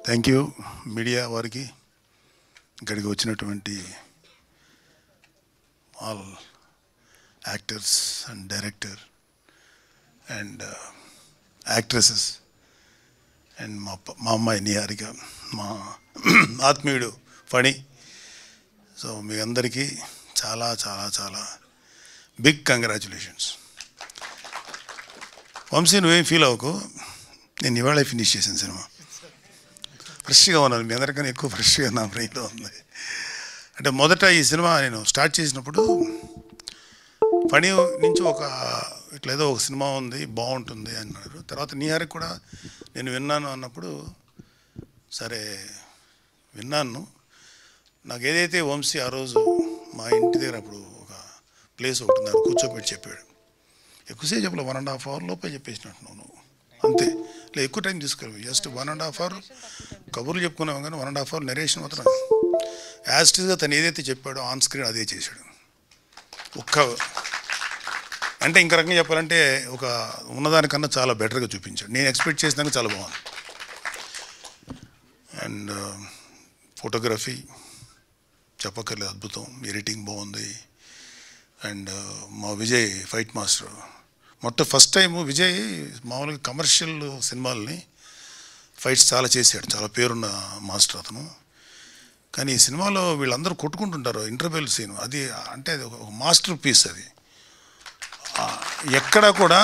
థ్యాంక్ యూ మీడియా వారికి, ఇక్కడికి వచ్చినటువంటి all actors and director and actresses and మా అమ్మాయి నిహారిక, మా ఆత్మీయుడు ఫణి. సో మీ అందరికీ చాలా చాలా చాలా బిగ్ కంగ్రాచులేషన్స్. వంశీ నువ్వేం ఫీల్ అవ్వకు, నేను ఇవాళ ఫినిష్ చేశాను సినిమా. ఫ్రెష్గా ఉన్నాను, మీ అందరికన్నా ఎక్కువ ఫ్రెష్గా నా బ్రెయిన్లో ఉంది. అంటే మొదట ఈ సినిమా నేను స్టార్ట్ చేసినప్పుడు ఫణి నుంచి ఇట్లా ఏదో ఒక సినిమా ఉంది బాగుంటుంది అన్నారు. తర్వాత నిహారికి కూడా నేను విన్నాను అన్నప్పుడు సరే విన్నాను. నాకు ఏదైతే వంశీ ఆ రోజు మా ఇంటి దగ్గర అప్పుడు ఒక ప్లేస్ ఒకటి ఉంది, కూర్చోబెట్టి చెప్పాడు. ఎక్కువసేపు చెప్పలే, 1.5 hour లోపే చెప్పేసినట్టున్నావు నువ్వు, అంతే. ఇలా ఎక్కువ టైం తీసుకెళ్ళి జస్ట్ 1.5 hour కబుర్లు చెప్పుకున్నాము కానీ 1.5 hour నెరేషన్ మాత్రం యాజ్ ఇట్ ఈస్గా తను ఏదైతే చెప్పాడో ఆన్ స్క్రీన్ అదే చేశాడు. అంటే ఇంక రకంగా చెప్పాలంటే ఒక ఉన్నదానికన్నా చాలా బెటర్గా చూపించాడు. నేను ఎక్స్పెక్ట్ చేసినాక చాలా బాగుంది. అండ్ ఫోటోగ్రఫీ చెప్పక్కర్లేదు, అద్భుతం. ఎడిటింగ్ బాగుంది. అండ్ మా Vijay fight master. First time Vijay మామూలుగా కమర్షియల్ సినిమాలని ఫైట్స్ చాలా చేశాడు, చాలా పేరున్న మాస్టర్ అతను. కానీ ఈ సినిమాలో వీళ్ళందరూ కొట్టుకుంటుంటారు ఇంటర్వెల్ సీన్, అది అంటే అది ఒక మాస్టర్ పీస్. అది ఎక్కడా కూడా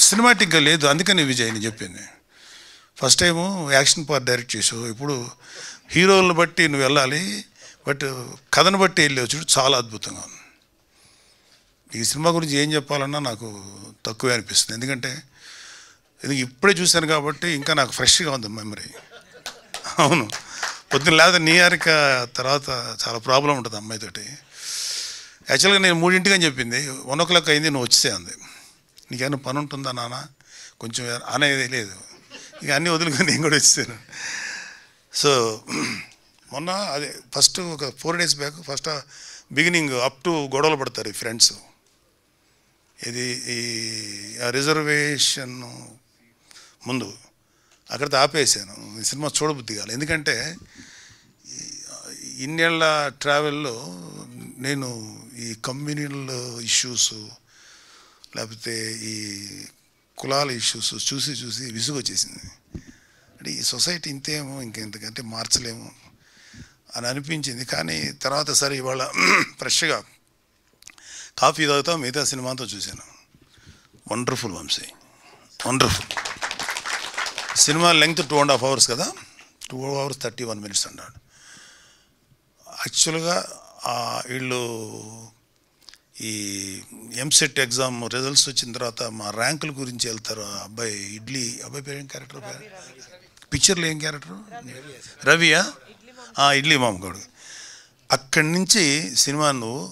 సినిమాటిక్గా లేదు. అందుకని విజయ్ నేను చెప్పింది, first time action part direct చేసావు, ఇప్పుడు హీరోలను బట్టి నువ్వు వెళ్ళాలి, బట్ కథను బట్టి వెళ్ళి చూడు, చాలా అద్భుతంగా ఉంది. ఈ సినిమా గురించి ఏం చెప్పాలన్నా నాకు తక్కువే అనిపిస్తుంది, ఎందుకంటే ఇది ఇప్పుడే చూశాను కాబట్టి ఇంకా నాకు ఫ్రెష్గా ఉంది మెమరీ. అవును, పొద్దున్న లేదా నిహారిక తర్వాత చాలా ప్రాబ్లం ఉంటుంది అమ్మాయితోటి. యాక్చువల్గా నేను 3 అని చెప్పింది, 1 o'clock అయింది, నువ్వు వచ్చేసే అంది. నీకేమైనా పని ఉంటుందా నాన్న కొంచెం అనేది లేదు, ఇక అన్నీ వదులుకొని నేను కూడా వచ్చేసాను. సో మొన్న అదే ఫస్ట్ ఒక 4 days back first beginning up to గొడవలు పడతారు ఈ ఫ్రెండ్స్. ఇది ఈ రిజర్వేషన్ ముందు అక్కడితో ఆపేసాను. ఈ సినిమా చూడబుద్ధి కాదు, ఎందుకంటే ఇన్నేళ్ల ట్రావెల్లో నేను ఈ కమ్యూనల్ ఇష్యూస్ లేకపోతే ఈ కులాల ఇష్యూస్ చూసి చూసి విసుగు వచ్చేసింది. అంటే ఈ సొసైటీ ఇంతేమో ఇంకెంతకంటే మార్చలేము అని అనిపించింది. కానీ తర్వాత సరే ఇవాళ ఫ్రెష్గా కాఫీ తాగుతా మిగతా సినిమాతో చూశాను. Wonderful Vamshi, wonderful cinema. Length 2.5 hours కదా, 2 hours 31 minutes అన్నాడు. యాక్చువల్గా వీళ్ళు ఈ ఎంసెట్ ఎగ్జామ్ రిజల్ట్స్ వచ్చిన తర్వాత మా ర్యాంకుల గురించి వెళ్తారు. అబ్బాయి అబ్బాయి పేరు ఏం క్యారెక్టర్, పిక్చర్లో ఏం క్యారెక్టర్, రవియా, ఇడ్లీ మామగాడు. అక్కడి నుంచి సినిమా నువ్వు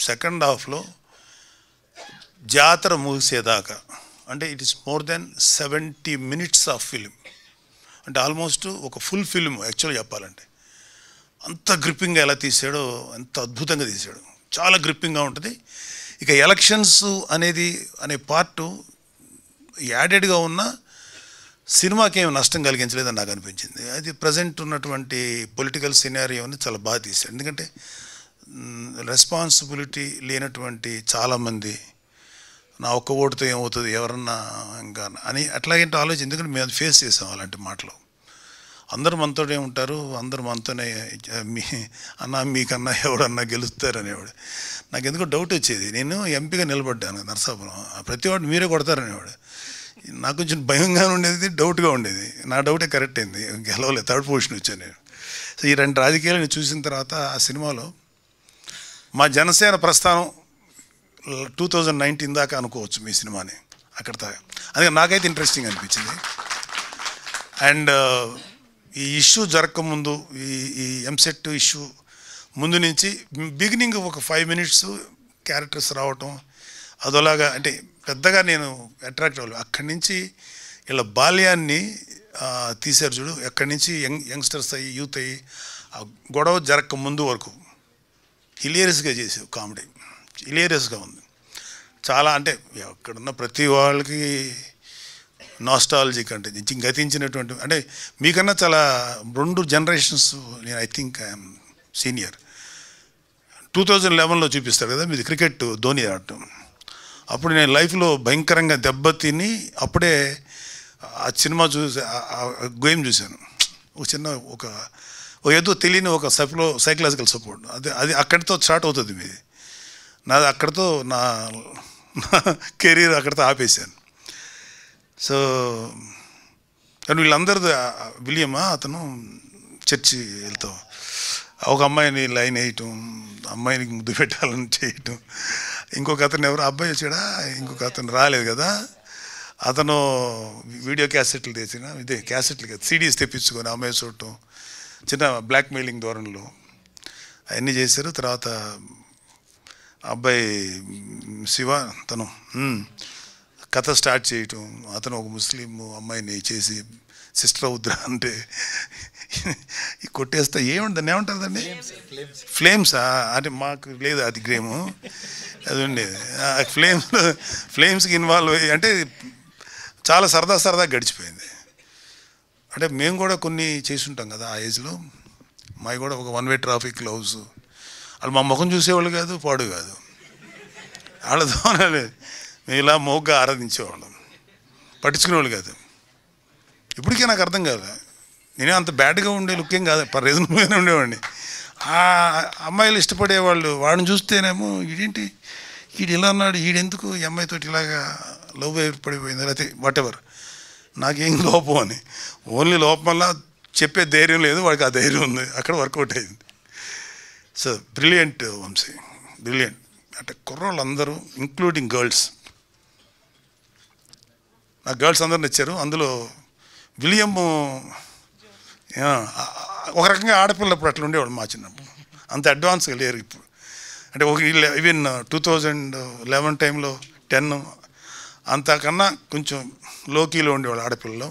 సెకండ్ హాఫ్లో జాతర ముగిసేదాకా అంటే it is more than 70 minutes of film. అంటే ఆల్మోస్ట్ ఒక ఫుల్ ఫిలిం యాక్చువల్గా చెప్పాలంటే. అంత గ్రిప్పింగ్గా ఎలా తీసాడో, ఎంత అద్భుతంగా తీసాడు, చాలా గ్రిప్పింగ్గా ఉంటుంది. ఇక ఎలక్షన్స్ అనే పార్టు యాడెడ్గా ఉన్న సినిమాకి ఏమి నష్టం కలిగించలేదని నాకు అనిపించింది. అది ప్రజెంట్ ఉన్నటువంటి పొలిటికల్ సినారియోని చాలా బాగా తీశాడు. ఎందుకంటే రెస్పాన్సిబిలిటీ లేనటువంటి చాలామంది నా ఒక్క ఓటుతో ఏమవుతుంది ఎవరన్నా ఇంకా అని అట్లాగంటే ఆలోచన. ఎందుకంటే మేము ఫేస్ చేసాం అలాంటి మాటలు. అందరూ మనతోనే ఉంటారు, అందరూ మనతోనే మీకన్నా ఎవడన్నా గెలుస్తారు అనేవాడు. నాకు ఎందుకో డౌట్ వచ్చేది. నేను ఎంపీగా నిలబడ్డాను నరసాపురం, ప్రతివాడు మీరే కొడతారనేవాడు. నాకు కొంచెం భయంగా ఉండేది, డౌట్గా ఉండేది. నా డౌటే కరెక్ట్ అయింది, గెలవలేదు, 3rd position వచ్చాను నేను. సో ఈ 2 రాజకీయాలను చూసిన తర్వాత ఆ సినిమాలో మా జనసేన ప్రస్థానం 2019 దాకా అనుకోవచ్చు మీ సినిమాని అక్కడ దాకా. అందుకే నాకైతే ఇంట్రెస్టింగ్ అనిపించింది. అండ్ ఈ ఇష్యూ జరగకముందు ఈ ఎంసెట్ ఇష్యూ ముందు నుంచి బిగినింగ్ ఒక 5 minutes క్యారెక్టర్స్ రావటం అదోలాగా అంటే పెద్దగా నేను అట్రాక్ట్ అవ్వలేదు. అక్కడి నుంచి ఇలా బాల్యాన్ని తీశారు చూడు, ఎక్కడి నుంచి యంగ్స్టర్స్ అయ్యి యూత్ అయ్యి ఆ గొడవ జరగక ముందు వరకు హిలేరియస్గా చేసావు. కామెడీ హిలేరియస్గా ఉంది చాలా. అంటే అక్కడున్న ప్రతి వాళ్ళకి నాస్టాలజిక్ అంటే గతించినటువంటి, అంటే మీకన్నా చాలా 2 generations నేను ఐ థింక్ ఐఎమ్ సీనియర్. 2011లో చూపిస్తారు కదా మీది క్రికెట్ ధోని ఆడటం. అప్పుడు నేను లైఫ్లో భయంకరంగా దెబ్బతిని అప్పుడే ఆ సినిమా చూసి గేమ్ చూశాను. ఒక చిన్న ఒక ఏదో తెలియని ఒక సైకలాజికల్ సపోర్ట్ అది అక్కడితో స్టార్ట్ అవుతుంది మీది. నాది అక్కడితో నా కెరీర్ అక్కడితో ఆపేశాను. సో కానీ వీళ్ళందరూ విలియమా అతను చర్చి వెళ్తాం, ఒక అమ్మాయిని లైన్ వేయటం, అమ్మాయినికి ముద్దు పెట్టాలని చేయటం. ఇంకొక అతను ఎవరు అబ్బాయి వచ్చాడా, ఇంకొక అతను రాలేదు కదా, అతను వీడియో క్యాసెట్లు తెచ్చిన క్యాసెట్లు కదా CDs తెప్పించుకొని అమ్మాయి చూడటం, చిన్న బ్లాక్మెయిలింగ్ ధోరణిలో అవన్నీ చేశారు. తర్వాత అబ్బాయి శివ తను కథ స్టార్ట్ చేయటం, అతను ఒక ముస్లిం అమ్మాయిని చేసి సిస్టర్ అవుద్రా అంటే కొట్టేస్తా ఏముంటుంది ఏమంటుందండి ఫ్లేమ్సా అంటే మాకు లేదు అది గేము అది ఉండేది. ఫ్లేమ్స్కి ఇన్వాల్వ్ అయ్యి అంటే చాలా సరదా గడిచిపోయింది. అంటే మేము కూడా కొన్ని చేసుంటాం కదా ఆ ఏజ్లో. మావి కూడా ఒక 1-way ట్రాఫిక్ లవ్స్, వాళ్ళు మా ముఖం చూసేవాళ్ళు కాదు, పాడు కాదు, వాళ్ళతో మేము ఇలా మోగ్గా ఆరాధించేవాళ్ళం, పట్టించుకునేవాళ్ళు కాదు. ఇప్పటికే నాకు అర్థం కాదు, నేనే అంత బ్యాడ్గా ఉండే లుక్కేం కాదు, రీజనబుల్గానే ఉండేవాడిని. ఆ అమ్మాయిలు ఇష్టపడేవాళ్ళు వాడిని చూస్తేనేమో ఈడేంటి ఈడు ఇలా అన్నాడు, ఈడెందుకు ఈ అమ్మాయితో ఇలాగా లవ్ ఏర్పడిపోయింది లేకపోతే వాట్ ఎవర్, నాకేం లోపం అని. ఓన్లీ లోపం వల్ల చెప్పే ధైర్యం లేదు, వాడికి ఆ ధైర్యం ఉంది, అక్కడ వర్కౌట్ అయింది. So brilliant Vamshi, brilliant. అంటే కుర్రోళ్ళు అందరూ ఇంక్లూడింగ్ గర్ల్స్, నాకు గర్ల్స్ అందరూ నచ్చారు. అందులో విలియం ఒక రకంగా ఆడపిల్లప్పుడు అట్లా ఉండేవాడు మా చిన్నప్పుడు, అంత అడ్వాన్స్గా లేరు ఇప్పుడు. అంటే ఒక ఈవెన్ 2011 టైంలో 10 అంతకన్నా కొంచెం లోకీలో ఉండేవాళ్ళు ఆడపిల్లలు.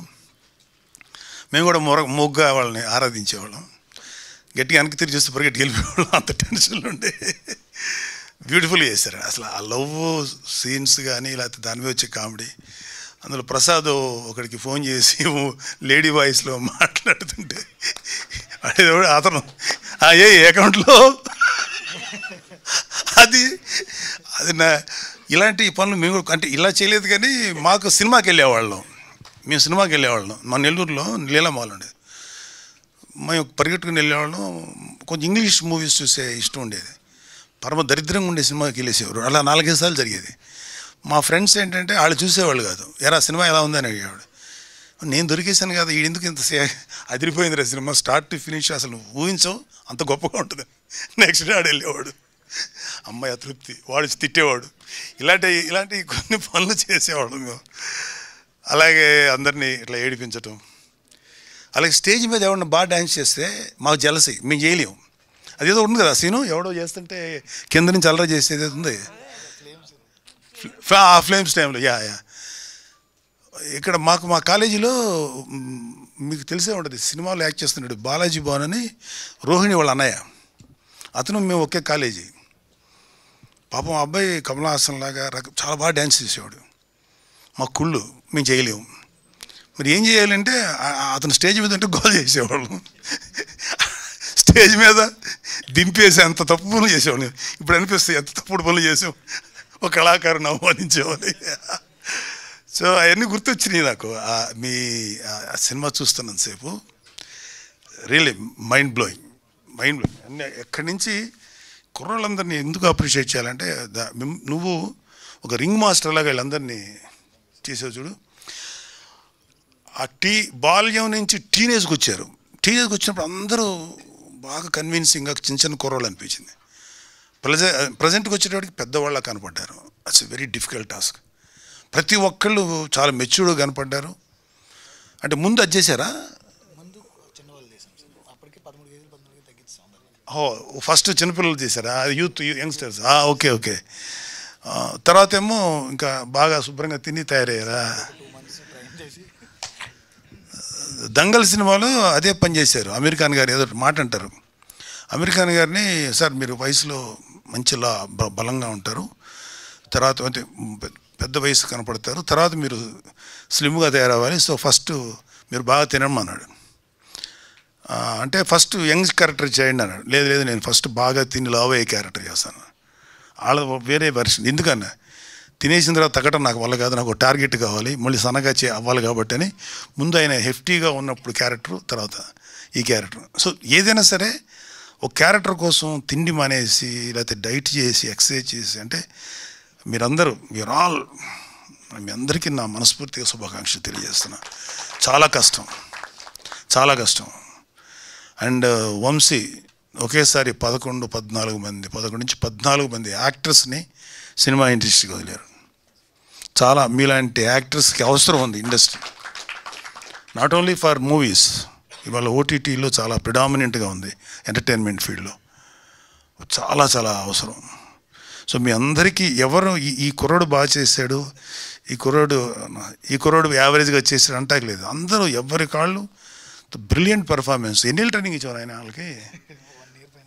మేము కూడా మొగ్గా వాళ్ళని ఆరాధించేవాళ్ళం. గట్టిగా వెనక్కి తిరిగి చూస్తే పరిగెట్టి వెళ్ళిపోయేవాళ్ళం, అంత టెన్షన్లు ఉండే. బ్యూటిఫుల్ చేశారు అసలు ఆ లవ్ సీన్స్ కానీ, లేకపోతే దాని మీద వచ్చే కామెడీ. అందులో ప్రసాద్ ఒకడికి ఫోన్ చేసి లేడీ వాయిస్లో మాట్లాడుతుంటే అతను ఏ అకౌంట్లో అది ఇలాంటి పనులు మేము అంటే ఇలా చేయలేదు. కానీ మాకు సినిమాకి వెళ్ళేవాళ్ళం, మా నెల్లూరులో లీలామాల్ ఉండేది. మేము పరిగెట్టుకుని వెళ్ళేవాళ్ళం. కొంచెం ఇంగ్లీష్ మూవీస్ చూసే ఇష్టం ఉండేది. పరమ దరిద్రంగా ఉండే సినిమాకి వెళ్ళేసేవారు. అలా 4-5 సార్లు జరిగేది. మా ఫ్రెండ్స్ ఏంటంటే వాళ్ళు చూసేవాళ్ళు కాదు. ఎరా సినిమా ఎలా ఉందని అడిగేవాడు. నేను దొరికేసాను కదా, ఈడెందుకు ఇంత అదిరిపోయింది రా సినిమా, స్టార్ట్ టు ఫినిష్ అసలు ఊహించవు అంత గొప్పగా ఉంటుంది. నెక్స్ట్ డే ఆడు వెళ్ళేవాడు, అమ్మాయి అతృప్తి, వాడు తిట్టేవాడు. ఇలాంటి కొన్ని పనులు చేసేవాడు మేము. అలాగే అందరినీ ఇట్లా ఏడిపించటం. అలాగే స్టేజ్ మీద ఎవరన్నా బాగా డ్యాన్స్ చేస్తే మాకు జలసి, మేము చేయలేము. అదేదో ఉంది కదా సీను, ఎవడో చేస్తుంటే కింద నుంచి అల్లరి చేసేది ఉంది, ఫ్లేమ్స్ టైంలో. యా ఇక్కడ మా కాలేజీలో మీకు తెలిసే ఉంటుంది, సినిమాలో యాక్ట్ చేస్తున్నాడు బాలాజీ భవన్ అని, రోహిణి వాళ్ళ అన్నయ్య. అతను మేము ఒకే కాలేజీ. పాపం అబ్బాయి కమల్ హాసన్ లాగా చాలా బాగా డ్యాన్స్ చేసేవాడు. మా కుళ్ళు, మేము చేయలేము. మరి ఏం చేయాలంటే అతను స్టేజ్ మీద ఉంటే గోల్ చేసేవాళ్ళు, స్టేజ్ మీద దింపేసి అంత తప్పు పనులు చేసేవాడు. ఇప్పుడు అనిపిస్తాయి ఎంత తప్పుడు పనులు చేసాం, ఒక కళాకారుని అవమానించేవాళ్ళు. సో అవన్నీ గుర్తొచ్చినాయి నాకు మీ సినిమా చూస్తున్నంతసేపు. Really mind blowing. అన్నీ ఎక్కడి నుంచి కుర్రాళ్ళందరినీ ఎందుకు అప్రిషియేట్ చేయాలంటే, నువ్వు ఒక రింగ్ మాస్టర్ లాగా వీళ్ళందరినీ చేసావు చూడు. ఆ బాల్యం నుంచి టీనేజ్కి వచ్చారు. టీనేజ్కి వచ్చినప్పుడు అందరూ బాగా కన్విన్సింగ్గా చిన్న కుర్రాళ్ళు అనిపించింది. ప్రజెంట్కి వచ్చేటప్పటికి పెద్దవాళ్ళ కనపడ్డారు. It's a very difficult task. ప్రతి ఒక్కళ్ళు చాలా మెచ్యూర్డ్గా కనపడ్డారు. అంటే ముందు అది చేశారా? ఫస్ట్ చిన్నపిల్లలు చేశారా? Youth youngsters. ఓకే. తర్వాత ఏమో ఇంకా బాగా శుభ్రంగా తిని తయారయ్యారా? దంగల్ సినిమాలో అదే పని చేశారు. అమీర్ ఖాన్ గారు ఏదో మాట అంటారు. అమీర్ ఖాన్ గారిని, సార్ మీరు వయసులో మంచిలా బలంగా ఉంటారు, తర్వాత అంటే పెద్ద వయసు కనపడతారు, తర్వాత మీరు స్లిమ్గా తయారవ్వాలి, సో ఫస్ట్ మీరు బాగా తినమన్నాడు. అంటే ఫస్ట్ యంగ్ క్యారెక్టర్ చేయండి అన్నాడు. లేదు నేను ఫస్ట్ బాగా తిని లావ్ అయ్యే క్యారెక్టర్ చేస్తాను. వాళ్ళ వేరే వెర్షన్. ఎందుకన్నా తినేసిన తర్వాత తగ్గటం నాకు వల్ల కాదు, నాకు టార్గెట్ కావాలి, మళ్ళీ సన్నగా అవ్వాలి కాబట్టి అని ముందు ఆయన హెఫ్టీగా ఉన్నప్పుడు క్యారెక్టర్, తర్వాత ఈ క్యారెక్టర్. సో ఏదైనా సరే ఒక క్యారెక్టర్ కోసం తిండి మానేసి లేకపోతే డైట్ చేసి ఎక్సర్సైజ్ చేసి, అంటే మీరందరూ మీ అందరికీ నా మనస్ఫూర్తిగా శుభాకాంక్షలు తెలియజేస్తున్నా. చాలా కష్టం. అండ్ వంశీ ఒకేసారి 11 నుంచి 14 మంది యాక్టర్స్ని సినిమా ఇండస్ట్రీకి వదిలేరు. చాలా మీలాంటి యాక్టర్స్కి అవసరం ఉంది industry, not only for movies. ఇవాళ ఓటీటీలో చాలా ప్రిడామినెంట్గా ఉంది ఎంటర్టైన్మెంట్ ఫీల్డ్లో, చాలా అవసరం. సో మీ అందరికీ ఎవరు ఈ కుర్రాడు బాగా చేశాడు, ఈ కుర్రాడు యావరేజ్గా చేశాడు అంటాకలేదు. అందరూ ఎవరి కాళ్ళు బ్రిలియంట్ పర్ఫార్మెన్స్. ఎన్నేళ్ళు ట్రైనింగ్ ఇచ్చారు ఆయన వాళ్ళకి?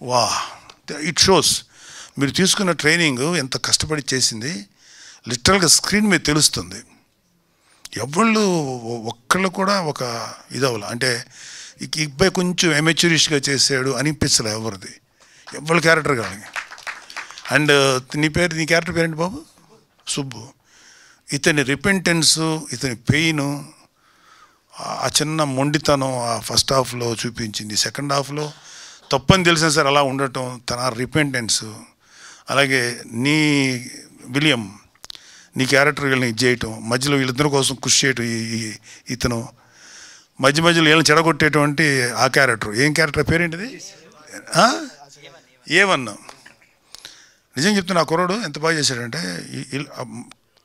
వా, ఇట్ షోస్ మీరు తీసుకున్న ట్రైనింగ్ ఎంత కష్టపడి చేసింది లిటరల్గా స్క్రీన్ మీద తెలుస్తుంది. ఎవళ్ళు ఒక్కళ్ళు కూడా ఒక ఇదవ్వాలి, అంటే ఈ అబ్బాయి కొంచెం ఎమెచ్యూరిష్గా చేసాడు అనిపించలే ఎవరిది, ఎవరి క్యారెక్టర్ కావాలి. అండ్ నీ క్యారెక్టర్ పేరేంటి బాబు? సుబ్బు. ఇతని రిపెంటెన్సు, ఇతని పెయిన్, ఆ చిన్న మొండితనం ఆ ఫస్ట్ హాఫ్లో చూపించింది. సెకండ్ హాఫ్లో తప్పని తెలిసిన సార్ అలా ఉండటం, తన రిపెంటెన్స్. అలాగే విలియం నీ క్యారెక్టర్ వీళ్ళని ఇది చేయటం, మధ్యలో వీళ్ళిద్దరి కోసం కృషి చేయటం, ఇతను మధ్యలో వీళ్ళని చెడగొట్టేటువంటి ఆ క్యారెక్టర్. ఏం క్యారెక్టర్ పేరేంటిది? ఏమన్నా నిజం చెప్తున్నా, ఆ కుర్రాడు ఎంత బాగా చేశాడంటే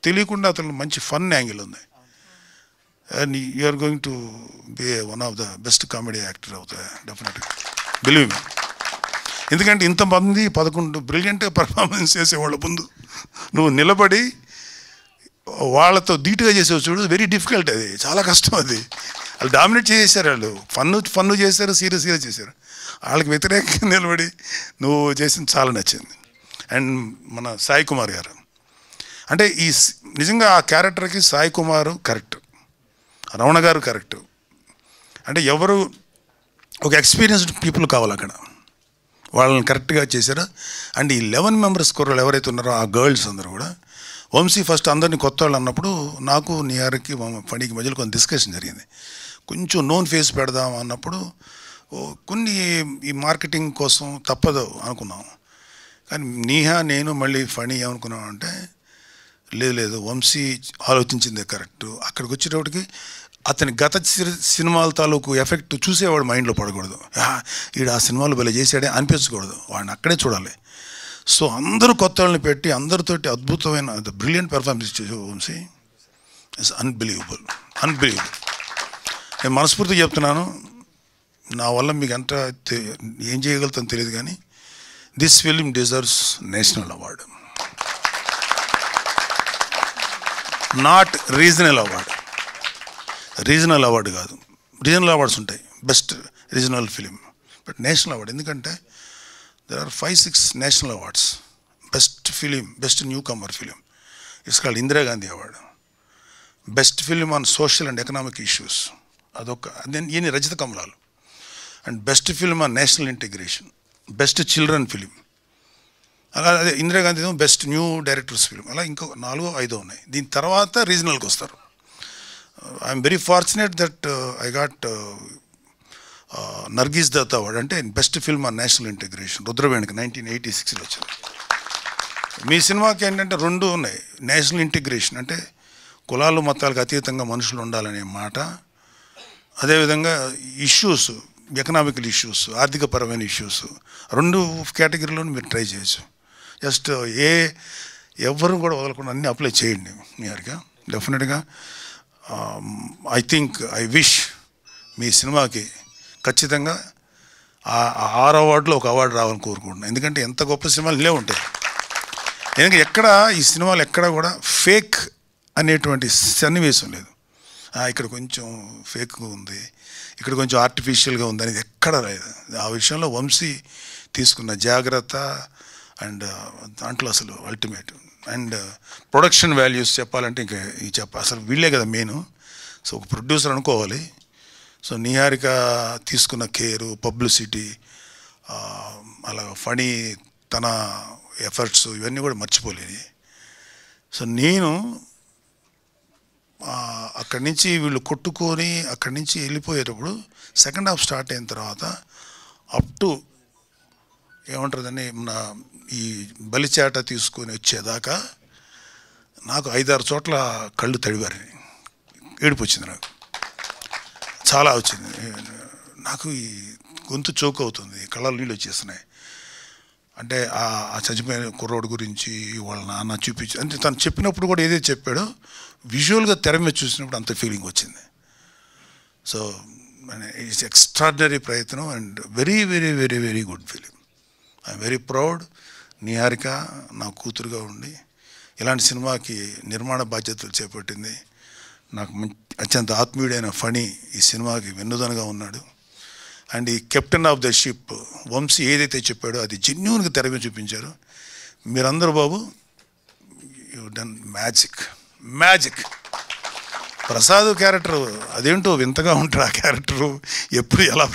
తెలియకుండా అతను మంచి ఫన్ యాంగిల్ ఉంది. And you are going to be one of the best comedy actor అవుతాయి డెఫినెట్గా, బిలీవ్ మీ. ఎందుకంటే ఇంతమంది 11 బ్రిలియంట్గా పర్ఫార్మెన్స్ చేసేవాళ్ళ ముందు నువ్వు నిలబడి వాళ్ళతో ధీటుగా చేసేవి చూడు, వెరీ డిఫికల్ట్, అది చాలా కష్టం. అది వాళ్ళు డామినేట్ చేసేసారు, వాళ్ళు ఫన్ను చేశారు, సీరియస్ చేశారు. వాళ్ళకి వ్యతిరేకంగా నిలబడి నువ్వు చేసింది చాలా నచ్చింది. అండ్ మన సాయి కుమార్ గారు అంటే నిజంగా ఆ క్యారెక్టర్కి సాయి కుమారు కరెక్ట్, రమణ గారు కరెక్ట్. అంటే ఎవరు ఒక ఎక్స్పీరియన్స్డ్ పీపుల్ కావాలి అక్కడ, వాళ్ళని కరెక్ట్గా చేశారు. అండ్ ఈ 11 మెంబర్స్ కుర్రలు ఎవరైతే ఉన్నారో ఆ గర్ల్స్ అందరూ కూడా, వంశీ ఫస్ట్ అందరినీ కొత్త వాళ్ళు అన్నప్పుడు నాకు నిహార్కి ఫణికి మధ్యలో కొంచెం డిస్కషన్ జరిగింది. కొంచెం నోన్ ఫేస్ పెడదాం అన్నప్పుడు కొన్ని ఈ మార్కెటింగ్ కోసం తప్పదు అనుకున్నాం. కానీ నీహా నేను మళ్ళీ ఫణి ఏమనుకున్నాం అంటే లేదు వంశీ ఆలోచించిందే కరెక్ట్. అక్కడికి వచ్చేటప్పటికి అతని గత సినిమాల తాలూకు ఎఫెక్ట్ చూసేవాడు మైండ్లో పడకూడదు, ఈడు ఆ సినిమాలు భలే చేసాడే అనిపించకూడదు, వాడిని అక్కడే చూడాలి. సో అందరూ కొత్త వాళ్ళని పెట్టి అందరితోటి అద్భుతమైన బ్రిలియంట్ పెర్ఫార్మెన్స్ ఇచ్చే వంశీ ఇట్స్ అన్బిలీవబుల్. నేను మనస్ఫూర్తిగా చెప్తున్నాను, నా వల్ల మీకు ఎంత ఏం చేయగలుగుతానో తెలియదు కానీ this film deserves national award, not regional award. Regional award కాదు, రీజనల్ అవార్డ్స్ ఉంటాయి, best regional film, but national award. ఎందుకంటే there are 5-6 national awards. Best film, best newcomer film, it's called Indira Gandhi award. Best film on social and economic issues అదొక, ఈయన రజిత కమలాలు. And best film on national integration, best children film, అలా అదే Indira Gandhi best new directors film, అలా ఇంకో 4-5 ఉన్నాయి. దీని తర్వాత రీజనల్కి వస్తారు. I'm very fortunate that I got Nargis Dutt award, అంటే best film on national integration, రుద్రవేణికి 1986లో వచ్చింది. మీ సినిమాకి ఏంటంటే 2 ఉన్నాయి, నేషనల్ ఇంటిగ్రేషన్ అంటే కులాలు మతాలకు అతీతంగా మనుషులు ఉండాలనే మాట, అదేవిధంగా ఇష్యూస్, ఎకనామికల్ ఇష్యూస్, ఆర్థికపరమైన ఇష్యూస్, 2 కేటగిరీలో మీరు ట్రై చేయొచ్చు. జస్ట్ ఎవరు కూడా వదలకుండా అన్నీ అప్లై చేయండి మీరుగా. డెఫినెట్గా ఐ విష్ మీ సినిమాకి ఖచ్చితంగా 6 అవార్డులో ఒక అవార్డు రావాలని కోరుకుంటున్నాను. ఎందుకంటే ఎంత గొప్ప సినిమాలు ఇలే ఉంటాయి. ఎందుకంటే ఎక్కడ ఈ సినిమాలు ఎక్కడ కూడా ఫేక్ అనేటువంటి సన్నివేశం లేదు. ఇక్కడ కొంచెం ఫేక్ ఉంది, ఇక్కడ కొంచెం ఆర్టిఫిషియల్గా ఉంది అనేది ఎక్కడ లేదు. ఆ విషయంలో వంశీ తీసుకున్న జాగ్రత్త అండ్ దాంట్లో అసలు అల్టిమేట్. అండ్ ప్రొడక్షన్ వాల్యూస్ చెప్పాలంటే ఇంకా అసలు వీళ్ళే కదా మెయిన్. సో ఒక ప్రొడ్యూసర్ అనుకోవాలి. సో నిహారిక తీసుకున్న కేరు, పబ్లిసిటీ, అలా ఫణి తన ఎఫర్ట్స్ ఇవన్నీ కూడా మర్చిపోలేదు. సో నేను అక్కడి నుంచి వీళ్ళు కొట్టుకొని అక్కడి నుంచి వెళ్ళిపోయేటప్పుడు సెకండ్ హాఫ్ స్టార్ట్ అయిన తర్వాత అప్ టు ఏమంటుందని ఈ బలిచాట తీసుకొని వచ్చేదాకా నాకు 5-6 చోట్ల కళ్ళు తడివారు, ఏడుపు వచ్చింది, నాకు చాలా వచ్చింది. నాకు ఈ గొంతు చోక్ అవుతుంది, కళ్ళలో నీళ్ళు వచ్చేస్తున్నాయి. అంటే ఆ చచ్చిపోయిన కుర్రోడు గురించి వాళ్ళ నాన్న చూపించి, అంటే తను చెప్పినప్పుడు కూడా ఏదైతే చెప్పాడో విజువల్గా తెర మీద చూసినప్పుడు అంత ఫీలింగ్ వచ్చింది. సో ఇట్స్ ఎక్స్ట్రాడినరీ ప్రయత్నం and very very very very good film. I'm very proud. Niharika నా కూతురుగా ఉండి ఇలాంటి సినిమాకి నిర్మాణ బాధ్యతలు చేపట్టింది. నాకు అత్యంత ఆత్మీయుడైన ఫణి ఈ సినిమాకి వెన్నుదనగా ఉన్నాడు. అండ్ ఈ captain of the ship Vamshi ఏదైతే చెప్పాడో అది జెన్యూన్గా తెర మీద చూపించారు. మీరందరూ బాబు యూ డన్ మ్యాజిక్. ప్రసాద్ క్యారెక్టరు అదేంటో వింతగా ఉంటాడు ఆ క్యారెక్టరు, ఎప్పుడు ఎలా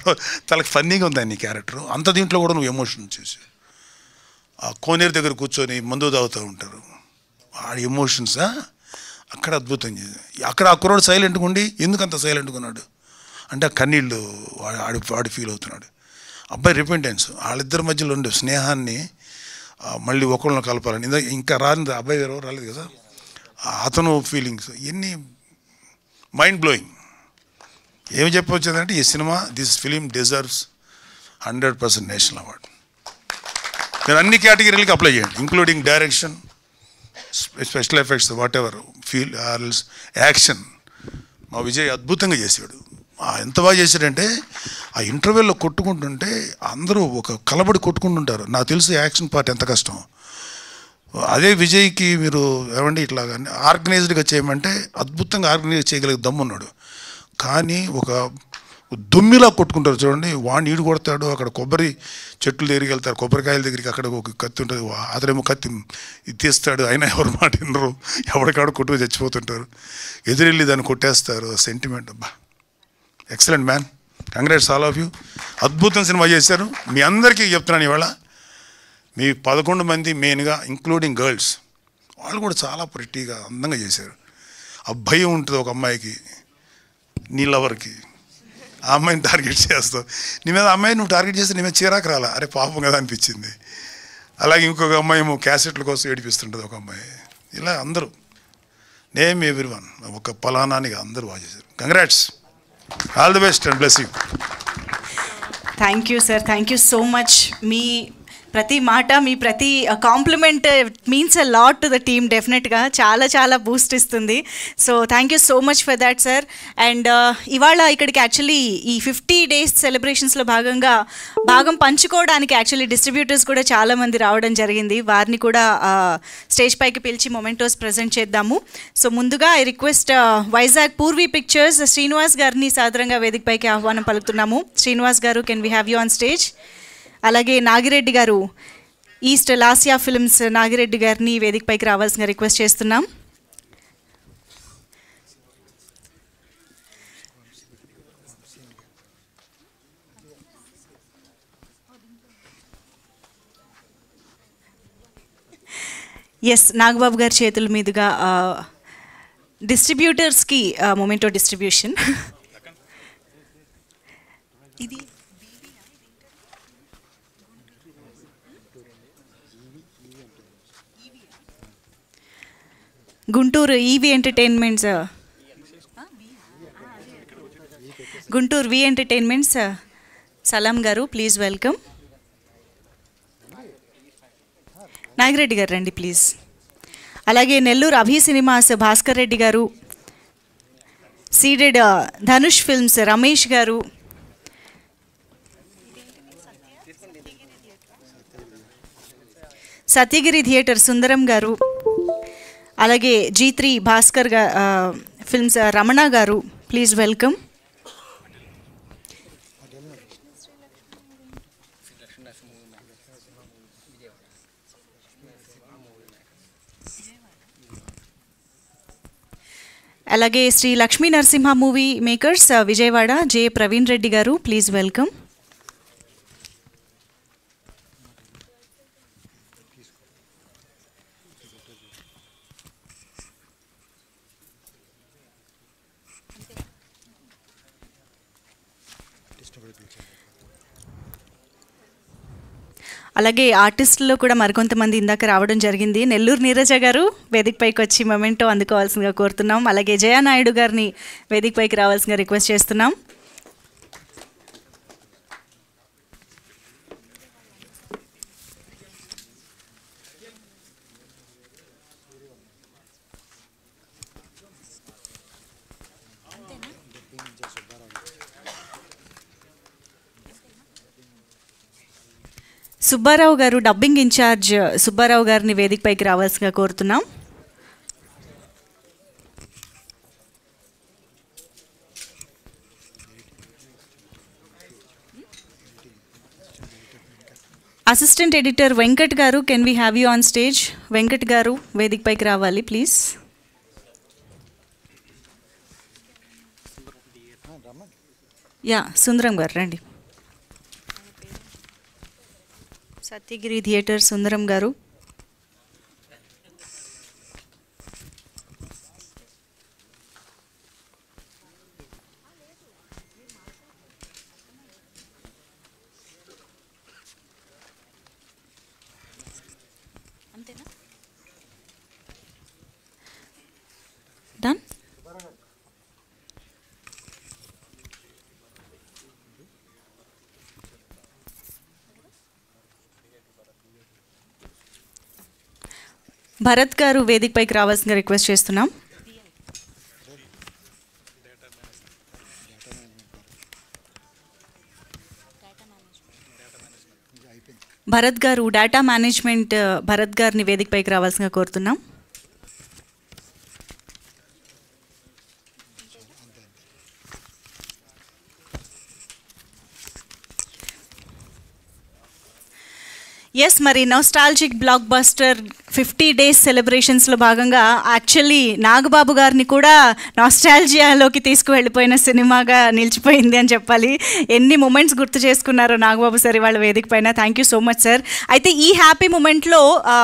తనకు ఫన్నీగా ఉంది నీ క్యారెక్టరు. అంత దీంట్లో కూడా నువ్వు ఎమోషన్ చేసి ఆ కోనేరు దగ్గర కూర్చొని మందు తాగుతూ ఉంటారు, ఆ ఎమోషన్స్ అక్కడ అద్భుతం చేసి. అక్కడ ఆ కుర్రోడు సైలెంట్గా ఉండి ఎందుకు అంత సైలెంట్గా ఉన్నాడు అంటే ఆ కన్నీళ్ళు వాడు ఫీల్ అవుతున్నాడు. అబ్బాయి రిపెంటెన్స్, వాళ్ళిద్దరి మధ్యలో ఉండే స్నేహాన్ని మళ్ళీ ఒకళ్ళని కలపాలని ఇంకా రాని అబ్బాయి ఎవరో రాలేదు కదా, అతను ఫీలింగ్స్ ఇవన్నీ మైండ్ బ్లోయింగ్. ఏమి చెప్పవచ్చుందంటే ఈ cinema this film deserves 100% national award. మీరు అన్ని కేటగిరీలకి అప్లై చేయండి, including direction, special effects, whatever, feel ఆర్ఎల్స్, యాక్షన్. మా విజయ్ అద్భుతంగా చేసాడు, ఎంత బాగా చేశాడంటే ఆ ఇంటర్వెల్లో కొట్టుకుంటుంటే అందరూ ఒక కలబడి కొట్టుకుంటుంటారు. నాకు తెలుసు యాక్షన్ పార్ట్ ఎంత కష్టం. అదే విజయ్కి మీరు ఏమండి ఇట్లాగా ఆర్గనైజ్డ్గా చేయమంటే అద్భుతంగా ఆర్గనైజ్ చేయగలిగే దమ్మున్నాడు. కానీ ఒక దుమ్మిలా కొట్టుకుంటారు చూడండి, వాడిని ఈడు కొడతాడు, అక్కడ కొబ్బరి చెట్లు దగ్గరికి వెళ్తారు, కొబ్బరికాయల దగ్గరికి అక్కడ ఒక కత్తి ఉంటుంది, అతనేమో కత్తి ఇది తీస్తాడు, అయినా ఎవరు మాట వినరు, ఎవరికాడ కొట్టుకు చచ్చిపోతుంటారు, ఎదురెళ్ళి దాన్ని కొట్టేస్తారు. సెంటిమెంట్ అబ్బా, excellent man, congrats all of you. అద్భుతం సినిమా చేశారు. మీ అందరికీ చెప్తున్నాను ఇవాళ, మీ 11 మంది మెయిన్గా ఇంక్లూడింగ్ గర్ల్స్, వాళ్ళు కూడా చాలా ప్రిటీగా అందంగా చేశారు. ఆ భయం ఉంటుంది ఒక అమ్మాయికి, నీ లవర్కి, ఆ అమ్మాయిని టార్గెట్ చేస్తావు, నీ మీద అమ్మాయిని నువ్వు టార్గెట్ చేస్తే నీ మీద చీరాకు రాలా, అరే పాపం కదా అనిపించింది. అలాగే ఇంకొక అమ్మాయి ఏమో క్యాసెట్ల కోసం ఏడిపిస్తుంటుంది ఒక అమ్మాయి. ఇలా అందరూ నేమ్ ఎవ్రీవన్, ఒక పలానానికి అందరూ బాగా చేశారు. Congrats, all the best and bless you. Thank you sir, thank you so much. మీ ప్రతి మాట, మీ ప్రతి compliment means a lot to the team. డెఫినెట్గా చాలా చాలా బూస్ట్ ఇస్తుంది. So thank you so much for that sir. And ఇవాళ ఇక్కడికి యాక్చువల్లీ ఈ 50 days సెలబ్రేషన్స్లో భాగం పంచుకోవడానికి యాక్చువల్లీ డిస్ట్రిబ్యూటర్స్ కూడా చాలామంది రావడం జరిగింది. వారిని కూడా స్టేజ్ పైకి పిలిచి మొమెంటోస్ ప్రజెంట్ చేద్దాము. సో ముందుగా I request Vizag Purvi pictures Srinivas గారిని సాదరంగా వేదిక పైకి ఆహ్వానం పలుకుతున్నాము. Srinivas garu, can we have you on stage? అలాగే నాగిరెడ్డి గారు, ఈస్ట్ లాసియా ఫిల్మ్స్ నాగిరెడ్డి గారిని వేదిక పైకి రావాల్సిన రిక్వెస్ట్ చేస్తున్నాం. ఎస్, నాగబాబు గారి చేతుల మీదుగా డిస్ట్రిబ్యూటర్స్కి మొమెంటో డిస్ట్రిబ్యూషన్. ఇది గుంటూరు ఈవి ఎంటర్టైన్మెంట్స్, గుంటూరు వి ఎంటర్టైన్మెంట్స్ సలాం గారు, ప్లీజ్ వెల్కమ్. నాగిరెడ్డి గారు రండి ప్లీజ్. అలాగే నెల్లూరు అభి సినిమాస్ భాస్కర్ రెడ్డి గారు, సీడెడ్ ధనుష్ ఫిల్మ్స్ రమేష్ గారు, సత్యగిరి థియేటర్ సుందరం గారు, అలాగే G3 భాస్కర్ ఫిల్మ్స్ రమణ గారు, ప్లీజ్ వెల్కమ్. అలాగే శ్రీ లక్ష్మీ నరసింహ మూవీ మేకర్స్ విజయవాడ జే ప్రవీణ్ రెడ్డి గారు, ప్లీజ్ వెల్కమ్. అలాగే ఆర్టిస్టుల్లో కూడా మరికొంతమంది ఇందాక రావడం జరిగింది. నెల్లూరు నీరజ గారు వేదిక పైకి వచ్చి మొమెంటో అందుకోవాల్సిందిగా కోరుతున్నాం. అలాగే జయానాయుడు గారిని వేదిక పైకి రావాల్సిందిగా రిక్వెస్ట్ చేస్తున్నాం. సుబ్బారావు గారు, డబ్బింగ్ ఇన్ఛార్జ్ సుబ్బారావు గారిని వేదిక పైకి రావాల్సిందిగా కోరుతున్నాం. అసిస్టెంట్ ఎడిటర్ వెంకట్ గారు, can we have you on stage? Venkat గారు వేదిక పైకి రావాలి ప్లీజ్. యా, సుందరం గారు రండి. సత్యగిరి థియేటర్ సుందరం గారు, అంతేనా? డన్. భరత్ గారు వేదిక పైకి రావాల్సిందిగా రిక్వెస్ట్ చేస్తున్నాం. భరత్ గారు, డేటా మేనేజ్మెంట్ భరత్ గారిని వేదికపైకి రావాల్సిందిగా కోరుతున్నాం. ఎస్, మరి నోస్టాల్జిక్ బ్లాక్ బస్టర్ 50 days సెలబ్రేషన్స్లో భాగంగా యాక్చువల్లీ నాగబాబు గారిని కూడా నాస్టాల్జియాలోకి తీసుకువెళ్ళిపోయిన సినిమాగా నిలిచిపోయింది అని చెప్పాలి. ఎన్ని మూమెంట్స్ గుర్తు చేసుకున్నారో నాగబాబు సార్ వాళ్ళ వేదిక పైన. Thank you so much sir. అయితే ఈ హ్యాపీ మూమెంట్లో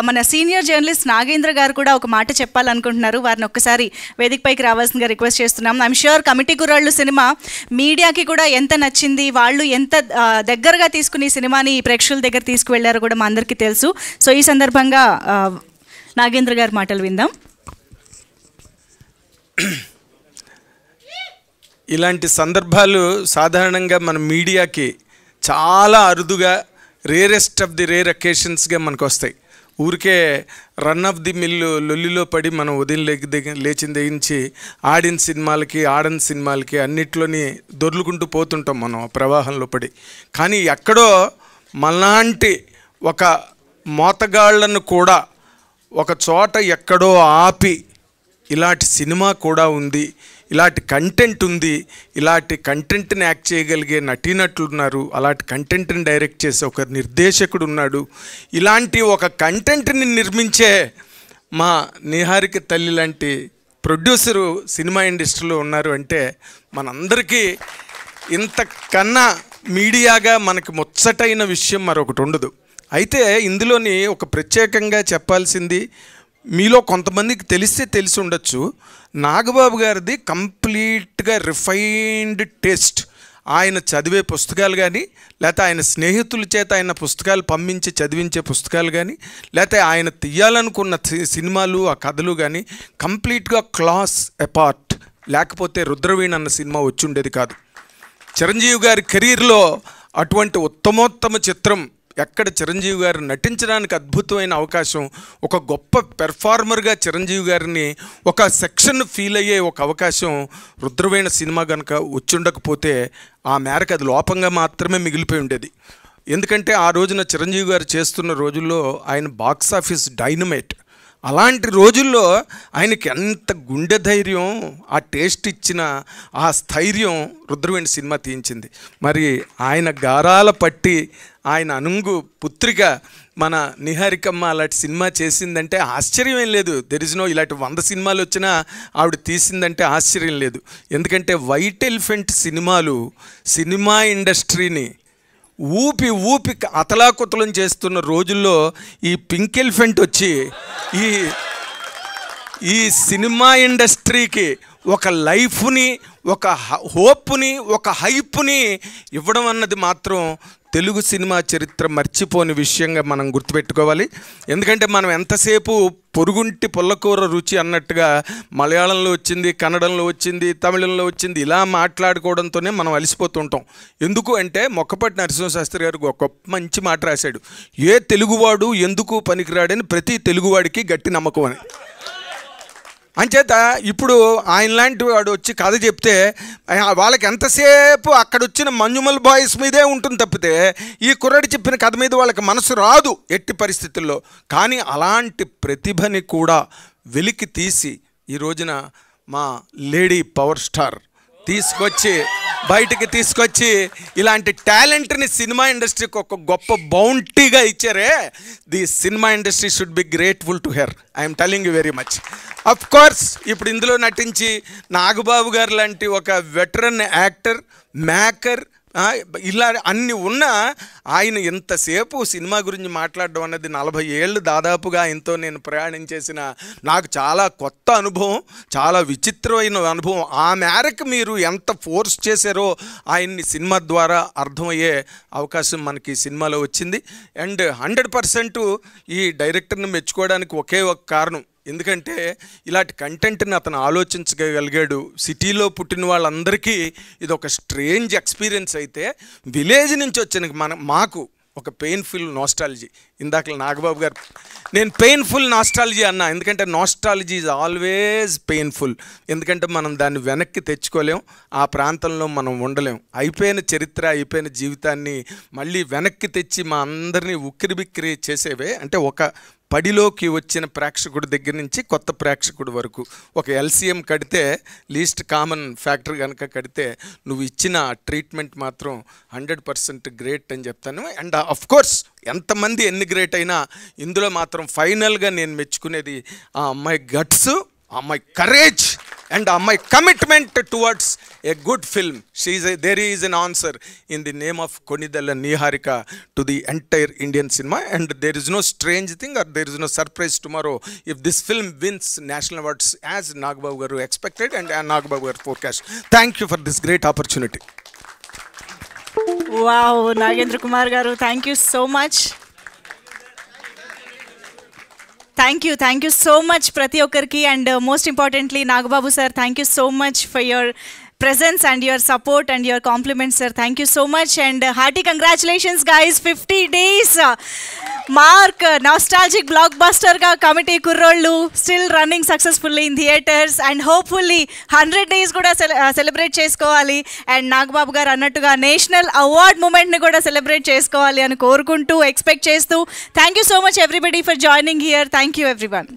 మన సీనియర్ జర్నలిస్ట్ నాగేంద్ర గారు కూడా ఒక మాట చెప్పాలనుకుంటున్నారు. వారిని ఒక్కసారి వేదికపైకి రావాల్సిందిగా రిక్వెస్ట్ చేస్తున్నాం. ఐఎమ్ ష్యూర్ కమిటీ కుర్రాళ్ళు సినిమా మీడియాకి కూడా ఎంత నచ్చింది, వాళ్ళు ఎంత దగ్గరగా తీసుకుని సినిమాని ప్రేక్షకుల దగ్గర తీసుకువెళ్ళారో కూడా మా అందరికీ తెలుసు. సో ఈ సందర్భంగా నాగేంద్ర గారి మాటలు విందాం. ఇలాంటి సందర్భాలు సాధారణంగా మన మీడియాకి చాలా అరుదుగా రేరెస్ట్ ఆఫ్ ది రేర్ అకేషన్స్గా మనకు వస్తాయి. ఊరికే రన్ ఆఫ్ ది మిల్లు లొల్లిలో పడి మనం ఉదయం లేచిన తెగించి ఆడిన సినిమాలకి ఆడని సినిమాలకి అన్నిట్లోని దొర్లుకుంటూ పోతుంటాం మనం ప్రవాహంలో పడి. కానీ ఎక్కడో మనలాంటి ఒక మోతగాళ్లను కూడా ఒక చోట ఎక్కడో ఆపి ఇలాంటి సినిమా కూడా ఉంది, ఇలాంటి కంటెంట్ ఉంది, ఇలాంటి కంటెంట్ని యాక్ట్ చేయగలిగే నటీనటులు ఉన్నారు, అలాంటి కంటెంట్ని డైరెక్ట్ చేసే ఒక నిర్దేశకుడు ఉన్నాడు, ఇలాంటి ఒక కంటెంట్ని నిర్మించే మా నిహారిక తల్లి లాంటి ప్రొడ్యూసరు సినిమా ఇండస్ట్రీలో ఉన్నారు అంటే మనందరికీ ఇంతకన్నా మీడియాగా మనకి ముచ్చటైన విషయం మరొకటి ఉండదు. అయితే ఇందులోని ఒక ప్రత్యేకంగా చెప్పాల్సింది, మీలో కొంతమందికి తెలిసి ఉండొచ్చు, నాగబాబు గారిది కంప్లీట్గా రిఫైన్డ్ టేస్ట్. ఆయన చదివే పుస్తకాలు కానీ, లేకపోతే ఆయన స్నేహితుల చేత ఆయన పుస్తకాలు పంపించి చదివించే పుస్తకాలు కానీ, లేకపోతే ఆయన తీయాలనుకున్న సినిమాలు ఆ కథలు కానీ కంప్లీట్గా క్లాస్ అపార్ట్. లేకపోతే రుద్రవీణ అన్న సినిమా వచ్చి ఉండేది కాదు. చిరంజీవి గారి కెరీర్లో అటువంటి ఉత్తమోత్తమ చిత్రం ఎక్కడ చిరంజీవి గారు నటించడానికి అద్భుతమైన అవకాశం, ఒక గొప్ప పెర్ఫార్మర్గా చిరంజీవి గారిని ఒక సెక్షన్ ఫీల్ అయ్యే ఒక అవకాశం రుద్రవీణ సినిమా కనుక వచ్చుండకపోతే ఆ మేరకు అది లోపంగా మాత్రమే మిగిలిపోయి ఉండేది. ఎందుకంటే ఆ రోజున చిరంజీవి గారు చేస్తున్న రోజుల్లో ఆయన బాక్స్ ఆఫీస్ డైనమైట్. అలాంటి రోజుల్లో ఆయనకి ఎంత గుండె ధైర్యం, ఆ టేస్ట్ ఇచ్చిన ఆ స్థైర్యం రుద్రవీణ సినిమా తీయించింది. మరి ఆయన గారాల పట్టి ఆయన అనుంగు పుత్రిక మన నిహారికమ్మ అలాంటి సినిమా చేసిందంటే ఆశ్చర్యం ఏం లేదు. దెరిజినో ఇలాంటి 100 సినిమాలు వచ్చినా ఆవిడ తీసిందంటే ఆశ్చర్యం లేదు. ఎందుకంటే వైట్ ఎలిఫెంట్ సినిమాలు సినిమా ఇండస్ట్రీని ఊపి అతలాకుతలం చేస్తున్న రోజుల్లో ఈ పింక్ ఎలిఫెంట్ వచ్చి ఈ సినిమా ఇండస్ట్రీకి ఒక లైఫ్ని, ఒక హోప్ని, ఒక హైప్ని ఇవ్వడం అన్నది మాత్రం తెలుగు సినిమా చరిత్ర మర్చిపోని విషయంగా మనం గుర్తుపెట్టుకోవాలి. ఎందుకంటే మనం ఎంతసేపు పొరుగుంటి పుల్లకూర రుచి అన్నట్టుగా మలయాళంలో వచ్చింది, కన్నడంలో వచ్చింది, తమిళంలో వచ్చింది ఇలా మాట్లాడుకోవడంతోనే మనం అలసిపోతుంటాం. ఎందుకు అంటే మొక్కపాటి నరసింహశాస్త్రి గారు ఒక మంచి మాట రాశాడు, ఏ తెలుగువాడు ఎందుకు పనికిరాడని ప్రతి తెలుగువాడికి గట్టి నమ్మకం అని. అంచేత ఇప్పుడు ఆయన లాంటి వాడు వచ్చి కథ చెప్తే వాళ్ళకి ఎంతసేపు అక్కడ వచ్చిన మంజుమల్ బాయ్స్ మీదే ఉంటుంది తప్పితే ఈ కుర్రాడి చెప్పిన కథ మీద వాళ్ళకి మనసు రాదు ఎట్టి పరిస్థితుల్లో. కానీ అలాంటి ప్రతిభని కూడా వెలికి తీసి ఈ రోజున మా లేడీ పవర్ స్టార్ బయటికి తీసుకొచ్చి ఇలాంటి టాలెంట్ని సినిమా ఇండస్ట్రీకి ఒక గొప్ప బౌంటీగా ఇచ్చారే. The cinema industry should be grateful to her. I'm telling you very much. Of course ఇప్పుడు ఇందులో నటించి నాగబాబు గారు లాంటి ఒక వెటరన్ యాక్టర్, మేకర్ ఇలా అన్ని ఉన్న ఆయన ఎంతసేపు సినిమా గురించి మాట్లాడడం అన్నది 40 ఏళ్ళు దాదాపుగా ఆయనతో నేను ప్రయాణం చేసిన నాకు చాలా కొత్త అనుభవం, చాలా విచిత్రమైన అనుభవం. ఆ మేరకు మీరు ఎంత ఫోర్స్ చేశారో ఆయన్ని సినిమా ద్వారా అర్థమయ్యే అవకాశం మనకి సినిమాలో వచ్చింది. అండ్ 100% ఈ డైరెక్టర్ని మెచ్చుకోవడానికి ఒకే ఒక కారణం, ఎందుకంటే ఇలాంటి కంటెంట్ని అతను ఆలోచించగలిగాడు. సిటీలో పుట్టిన వాళ్ళందరికీ ఇది ఒక స్ట్రేంజ్ ఎక్స్పీరియన్స్ అయితే విలేజ్ నుంచి వచ్చిన మాకు ఒక పెయిన్ఫుల్ నాస్టాలజీ. ఇందాక నాగబాబు గారు నేను పెయిన్ఫుల్ నాస్టాలజీ అన్నా, ఎందుకంటే నాస్టాలజీ ఈజ్ ఆల్వేస్ పెయిన్ఫుల్. ఎందుకంటే మనం దాన్ని వెనక్కి తెచ్చుకోలేం, ఆ ప్రాంతంలో మనం ఉండలేం. అయిపోయిన చరిత్ర, అయిపోయిన జీవితాన్ని మళ్ళీ వెనక్కి తెచ్చి మా అందరినీ ఉక్కిరిబిక్కిరి చేసేవే. అంటే ఒక పడిలోకి వచ్చిన ప్రేక్షకుడి దగ్గర నుంచి కొత్త ప్రేక్షకుడి వరకు ఒక ఎల్సిఎం కడితే, లీస్ట్ కామన్ ఫ్యాక్టర్ కనుక కడితే, నువ్వు ఇచ్చిన ట్రీట్మెంట్ మాత్రం 100% గ్రేట్ అని చెప్తాను. అండ్ అఫ్ కోర్స్ ఎంతమంది ఎన్ని గ్రేట్ అయినా ఇందులో మాత్రం ఫైనల్గా నేను మెచ్చుకునేది ఆ అమ్మాయి గట్స్, ఆ అమ్మాయి courage and my commitment towards a good film. There is an answer in the name of Konidala Niharika to the entire Indian cinema, and there is no strange thing or there is no surprise tomorrow if this film wins national awards as Nagababu garu expected and Nagababu garu forecast. Thank you for this great opportunity. Wow, Nagendra Kumar garu, thank you so much. Thank you so much Prati Okkarki, and most importantly Nagababu sir, thank you so much for your presence and your support and your compliments sir. Thank you so much, and hearty congratulations guys. 50 days mark, nostalgic blockbuster ga Committee Kurrollu still running successfully in theaters, and hopefully 100 days kuda celebrate chesukovali, and Nagababu garu annattuga national award moment ni kuda celebrate chesukovali ani korukuntu expect chestu. Thank you so much everybody for joining here. Thank you everyone.